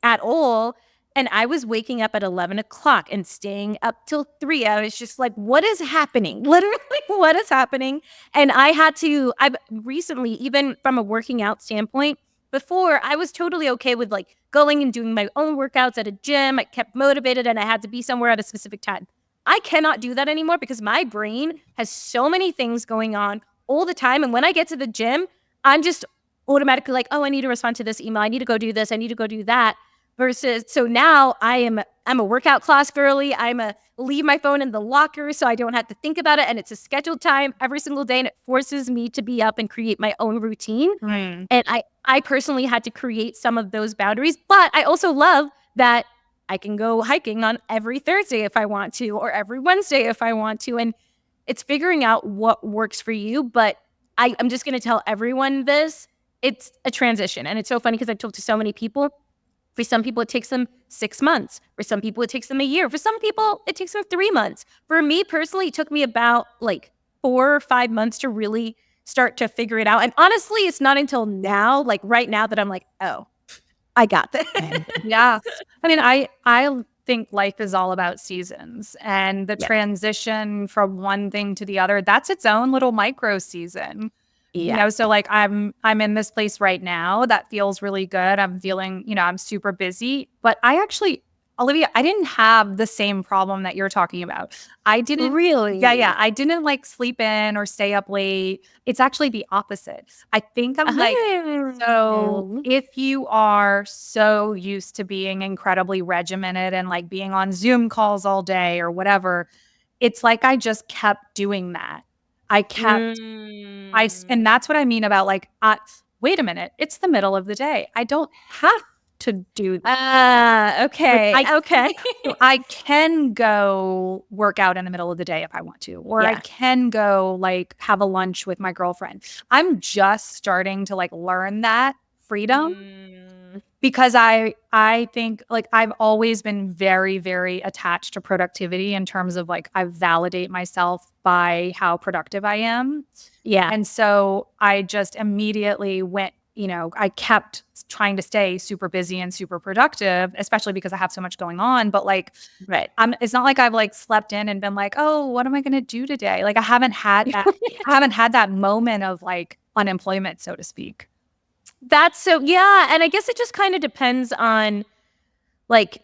at all. And I was waking up at 11 o'clock and staying up till 3. I was just like, what is happening? Literally, what is happening? And I've recently, even from a working out standpoint, before I was totally okay with like going and doing my own workouts at a gym. I kept motivated and I had to be somewhere at a specific time. I cannot do that anymore because my brain has so many things going on all the time. And when I get to the gym, I'm just automatically like, oh, I need to respond to this email. I need to go do this. I need to go do that. Versus, so now I'm a workout class girly. I'm a leave my phone in the locker so I don't have to think about it. And it's a scheduled time every single day. And it forces me to be up and create my own routine. Mm. And I personally had to create some of those boundaries. But I also love that I can go hiking on every Thursday if I want to, or every Wednesday if I want to. And it's figuring out what works for you. But I'm just going to tell everyone this. It's a transition. And it's so funny because I've talked to so many people. For some people, it takes them 6 months. For some people, it takes them a year. For some people, it takes them 3 months. For me personally, it took me about like 4 or 5 months to really start to figure it out. And honestly, it's not until now, like right now, that I'm like, oh, I got this. Yeah. I mean, I think life is all about seasons, and the transition from one thing to the other, that's its own little micro season. You know, so like I'm in this place right now that feels really good. I'm feeling, I'm super busy, but Olivia, I didn't have the same problem that you're talking about. I didn't Really? Yeah. I didn't like sleep in or stay up late. It's actually the opposite. I think I'm like, so if you are so used to being incredibly regimented and like being on Zoom calls all day or whatever, it's like I just kept doing that. And that's what I mean about like, wait a minute, it's the middle of the day. I don't have to do that. Okay. I can go work out in the middle of the day if I want to, or I can go like have a lunch with my girlfriend. I'm just starting to like learn that freedom because I think like I've always been very, very attached to productivity in terms of like I validate myself by how productive I am. Yeah. And so I just immediately went, I kept trying to stay super busy and super productive, especially because I have so much going on. But like, it's not like I've like slept in and been like, oh, what am I going to do today? Like I haven't had that, moment of like unemployment, so to speak. That's so, yeah. And I guess it just kind of depends on like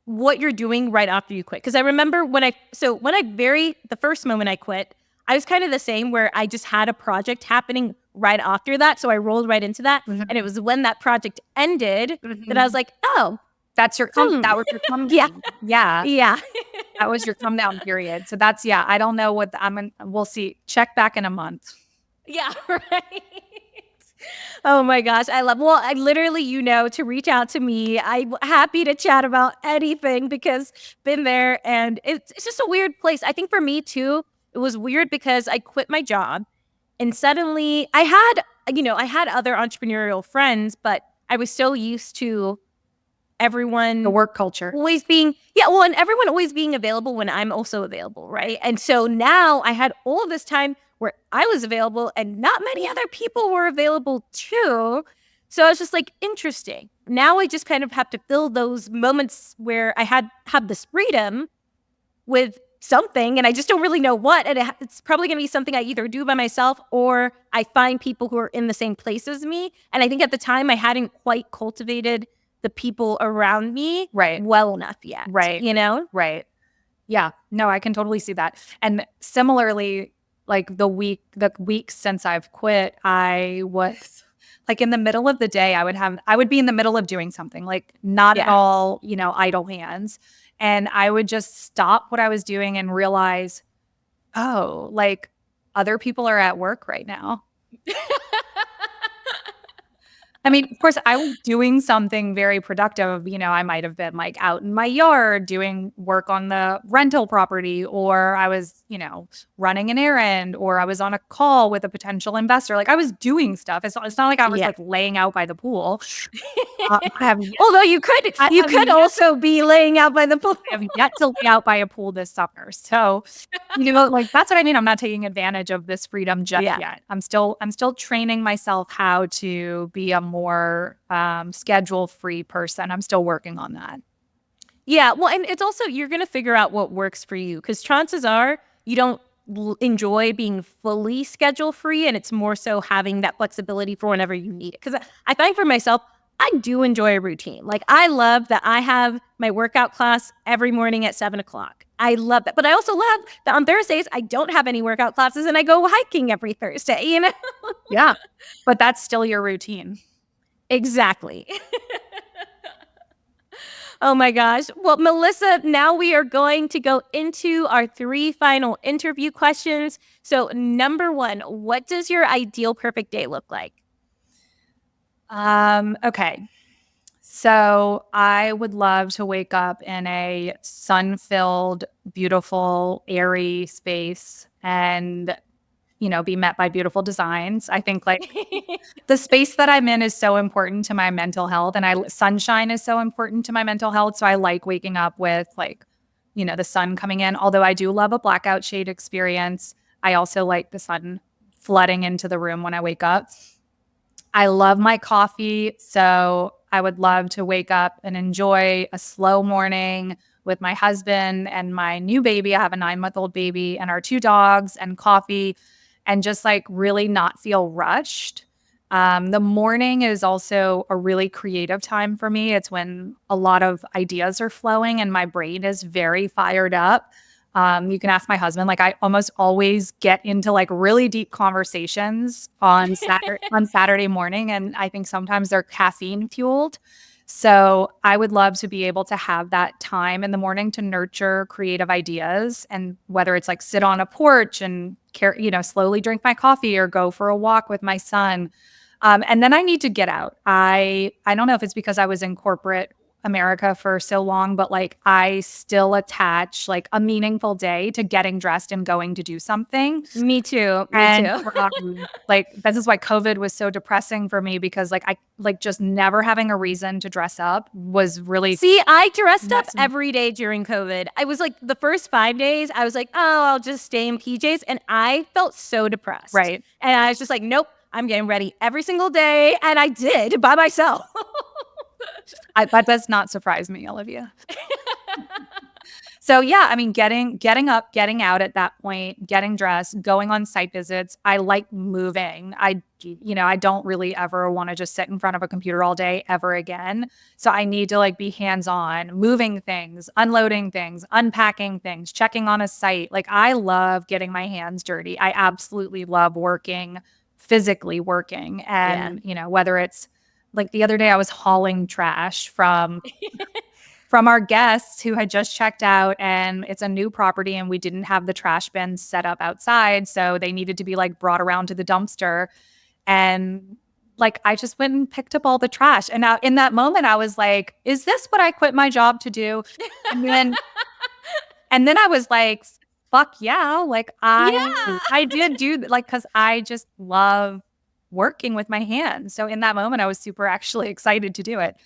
what you're doing right after you quit. Because I remember the first moment I quit, I was kind of the same where I just had a project happening right after that. So I rolled right into that. Mm-hmm. And it was when that project ended that I was like, oh. That was your come down. Yeah. That was your come down period. So that's, I don't know what we'll see. Check back in a month. Yeah, right. Oh my gosh, I literally, to reach out to me. I'm happy to chat about anything because been there, and it's just a weird place. I think for me too, it was weird because I quit my job and suddenly I had other entrepreneurial friends, but I was so used to everyone, the work culture always being, and everyone always being available when I'm also available, right? And so now I had all of this time where I was available and not many other people were available too. So I was just like, interesting. Now I just kind of have to fill those moments where I have this freedom with something, and I just don't really know what. And it's probably going to be something I either do by myself or I find people who are in the same place as me. And I think at the time I hadn't quite cultivated the people around me well enough yet. Right. Right. Yeah. No, I can totally see that. And similarly, like the weeks since I've quit, I was like in the middle of the day, I would be in the middle of doing something, like not at all, idle hands. And I would just stop what I was doing and realize, oh, like other people are at work right now. I mean, of course, I was doing something very productive. I might have been like out in my yard doing work on the rental property, or I was, running an errand, or I was on a call with a potential investor. Like I was doing stuff. It's not like I was like laying out by the pool. Although you could also be laying out by the pool. I have yet to lay out by a pool this summer. So, like that's what I mean. I'm not taking advantage of this freedom just yet. I'm still training myself how to be a more schedule-free person. I'm still working on that. Yeah, well, and it's also, you're going to figure out what works for you, because chances are you don't enjoy being fully schedule free, and it's more so having that flexibility for whenever you need it. Because I find for myself, I do enjoy a routine. Like, I love that I have my workout class every morning at 7 o'clock. I love that. But I also love that on Thursdays, I don't have any workout classes and I go hiking every Thursday, you know? Yeah, but that's still your routine. Exactly. Oh my gosh. Well, Melissa, now we are going to go into our 3 final interview questions. So, number 1, what does your ideal perfect day look like? Okay. So I would love to wake up in a sun-filled, beautiful, airy space and, be met by beautiful designs. I think like the space that I'm in is so important to my mental health, and sunshine is so important to my mental health. So I like waking up with the sun coming in. Although I do love a blackout shade experience, I also like the sun flooding into the room when I wake up. I love my coffee, so I would love to wake up and enjoy a slow morning with my husband and my new baby. I have a 9-month-old baby and our 2 dogs and coffee, and just like really not feel rushed. The morning is also a really creative time for me. It's when a lot of ideas are flowing and my brain is very fired up. You can ask my husband, like I almost always get into like really deep conversations on Saturday morning. And I think sometimes they're caffeine fueled. So I would love to be able to have that time in the morning to nurture creative ideas. And whether it's like sit on a porch and slowly drink my coffee or go for a walk with my son. And then I need to get out. I don't know if it's because I was in corporate America for so long, but like I still attach like a meaningful day to getting dressed and going to do something. Me too. Like this is why COVID was so depressing for me, because like I like just never having a reason to dress up was really. See, I dressed up every day during COVID. I was like the first 5 days, I was like, oh, I'll just stay in PJs. And I felt so depressed. Right. And I was just like, nope, I'm getting ready every single day. And I did by myself. That does not surprise me, Olivia. So yeah, I mean, getting up, getting out at that point, getting dressed, going on site visits. I like moving. I don't really ever want to just sit in front of a computer all day ever again. So I need to like be hands-on, moving things, unloading things, unpacking things, checking on a site. Like I love getting my hands dirty. I absolutely love physically working. And, whether it's like the other day I was hauling trash from our guests who had just checked out, and it's a new property and we didn't have the trash bins set up outside. So they needed to be like brought around to the dumpster. And like, I just went and picked up all the trash. And now in that moment I was like, is this what I quit my job to do? And then I was like, fuck yeah. Like I did do like, cause I just love working with my hands. So in that moment, I was super actually excited to do it.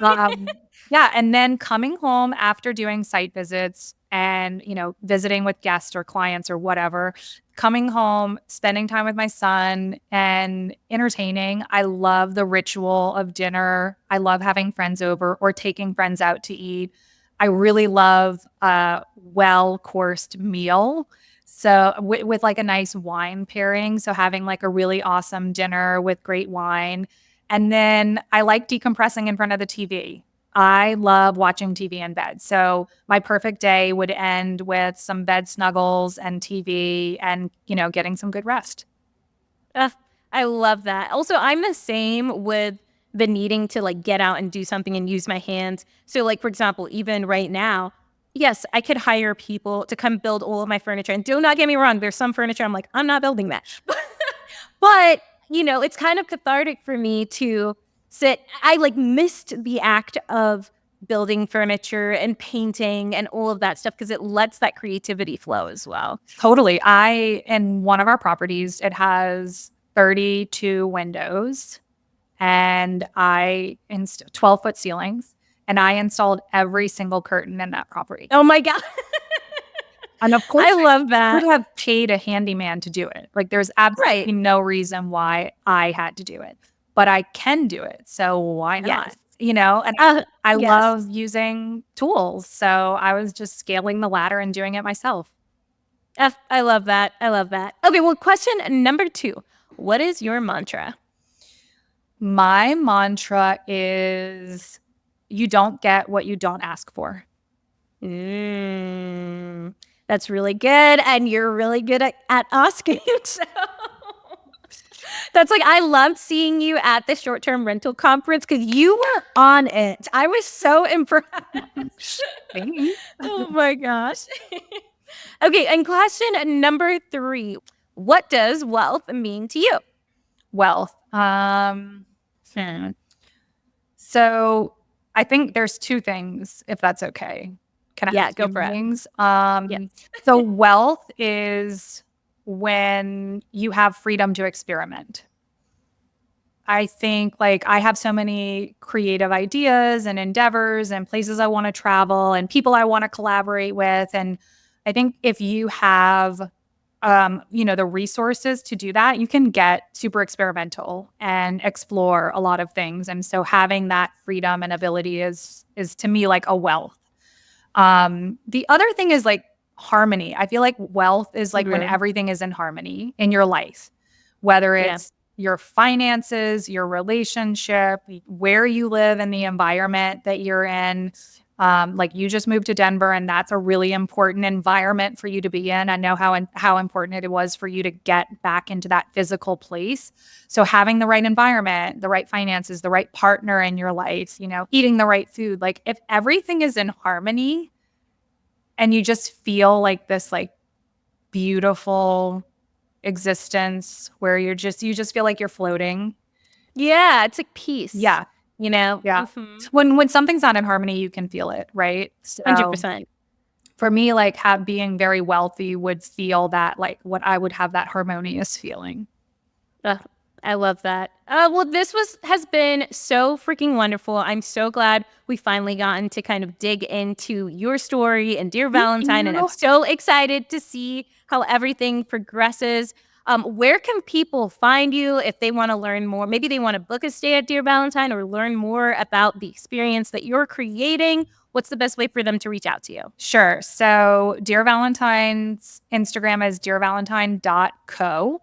And then coming home after doing site visits and, visiting with guests or clients or whatever, coming home, spending time with my son and entertaining. I love the ritual of dinner. I love having friends over or taking friends out to eat. I really love a well-coursed meal. So with like a nice wine pairing. So having like a really awesome dinner with great wine. And then I like decompressing in front of the TV. I love watching TV in bed. So my perfect day would end with some bed snuggles and TV and, getting some good rest. I love that. Also, I'm the same with the needing to like get out and do something and use my hands. So like, for example, even right now, yes, I could hire people to come build all of my furniture. And do not get me wrong, there's some furniture I'm like, I'm not building that. But, it's kind of cathartic for me to sit. I like missed the act of building furniture and painting and all of that stuff because it lets that creativity flow as well. Totally. In one of our properties, it has 32 windows and 12-foot ceilings. And I installed every single curtain in that property. Oh my God. And of course, I love that. I would have paid a handyman to do it. Like there's absolutely no reason why I had to do it. but I can do it. So why not? Yes. You know, and I yes. love using tools. So I was just scaling the ladder and doing it myself. I love that. I love that. Okay, well, question number 2. What is your mantra? My mantra is you don't get what you don't ask for. That's really good. And you're really good at asking. So that's like, I loved seeing you at the short-term rental conference because you were on it. I was so impressed. Oh my gosh. Okay, and question number 3. What does wealth mean to you? Wealth. So I think there's 2 things, if that's okay. Can I have go 2 for it. things? Yes. So wealth is when you have freedom to experiment. I think like I have so many creative ideas and endeavors and places I want to travel and people I want to collaborate with. And I think if you have, the resources to do that, you can get super experimental and explore a lot of things. And so having that freedom and ability is to me like a wealth. The other thing is like harmony. I feel like wealth is like when everything is in harmony in your life, whether it's your finances, your relationship, where you live and the environment that you're in. Like you just moved to Denver and that's a really important environment for you to be in. I know how important it was for you to get back into that physical place. So having the right environment, the right finances, the right partner in your life, eating the right food, like if everything is in harmony and you just feel like this like beautiful existence where you just feel like you're floating. Yeah, it's like peace. Yeah. Yeah. When something's not in harmony, you can feel it, right? So 100%. For me, like being very wealthy would feel that like what I would have that harmonious feeling. I love that. Well, this has been so freaking wonderful. I'm so glad we finally gotten to kind of dig into your story and Dear Valentine, and I'm so excited to see how everything progresses. Where can people find you if they want to learn more? Maybe they want to book a stay at Dear Valentine or learn more about the experience that you're creating. What's the best way for them to reach out to you? Sure. So Dear Valentine's Instagram is dearvalentine.co.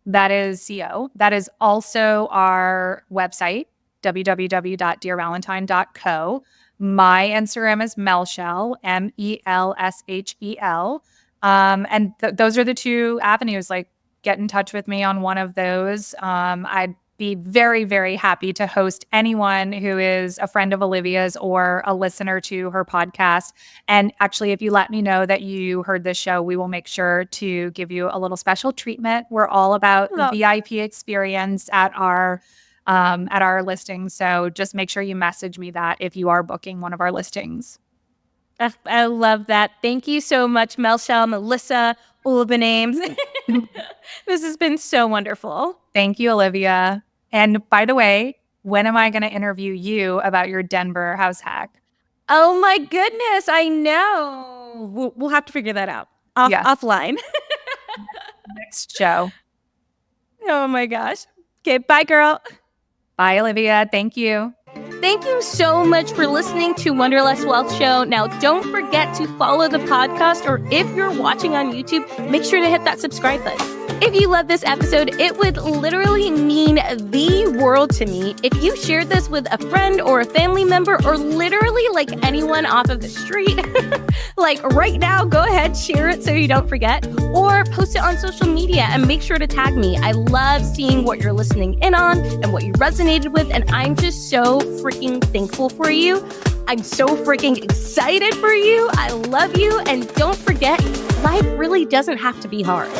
That is CO. That is also our website, www.dearvalentine.co. My Instagram is Melshel, MELSHEL. And those are the 2 avenues. Like, get in touch with me on one of those. I'd be very, very happy to host anyone who is a friend of Olivia's or a listener to her podcast. And actually, if you let me know that you heard this show, we will make sure to give you a little special treatment. We're all about the VIP experience at our listing. So just make sure you message me that if you are booking one of our listings. I love that. Thank you so much, Melshel, Melissa, all of the names. This has been so wonderful. Thank you, Olivia. And by the way, when am I going to interview you about your Denver house hack? Oh my goodness, I know. We'll have to figure that out offline. Next show. Oh my gosh. Okay, bye, girl. Bye, Olivia. Thank you. Thank you so much for listening to Wonderlust Wealth Show. Now, don't forget to follow the podcast, or if you're watching on YouTube, make sure to hit that subscribe button. If you love this episode, it would literally mean the world to me if you shared this with a friend or a family member, or literally like anyone off of the street. Like right now, go ahead, share it so you don't forget, or post it on social media and make sure to tag me. I love seeing what you're listening in on and what you resonated with, and I'm just so freaking thankful for you. I'm so freaking excited for you. I love you, and don't forget, life really doesn't have to be hard.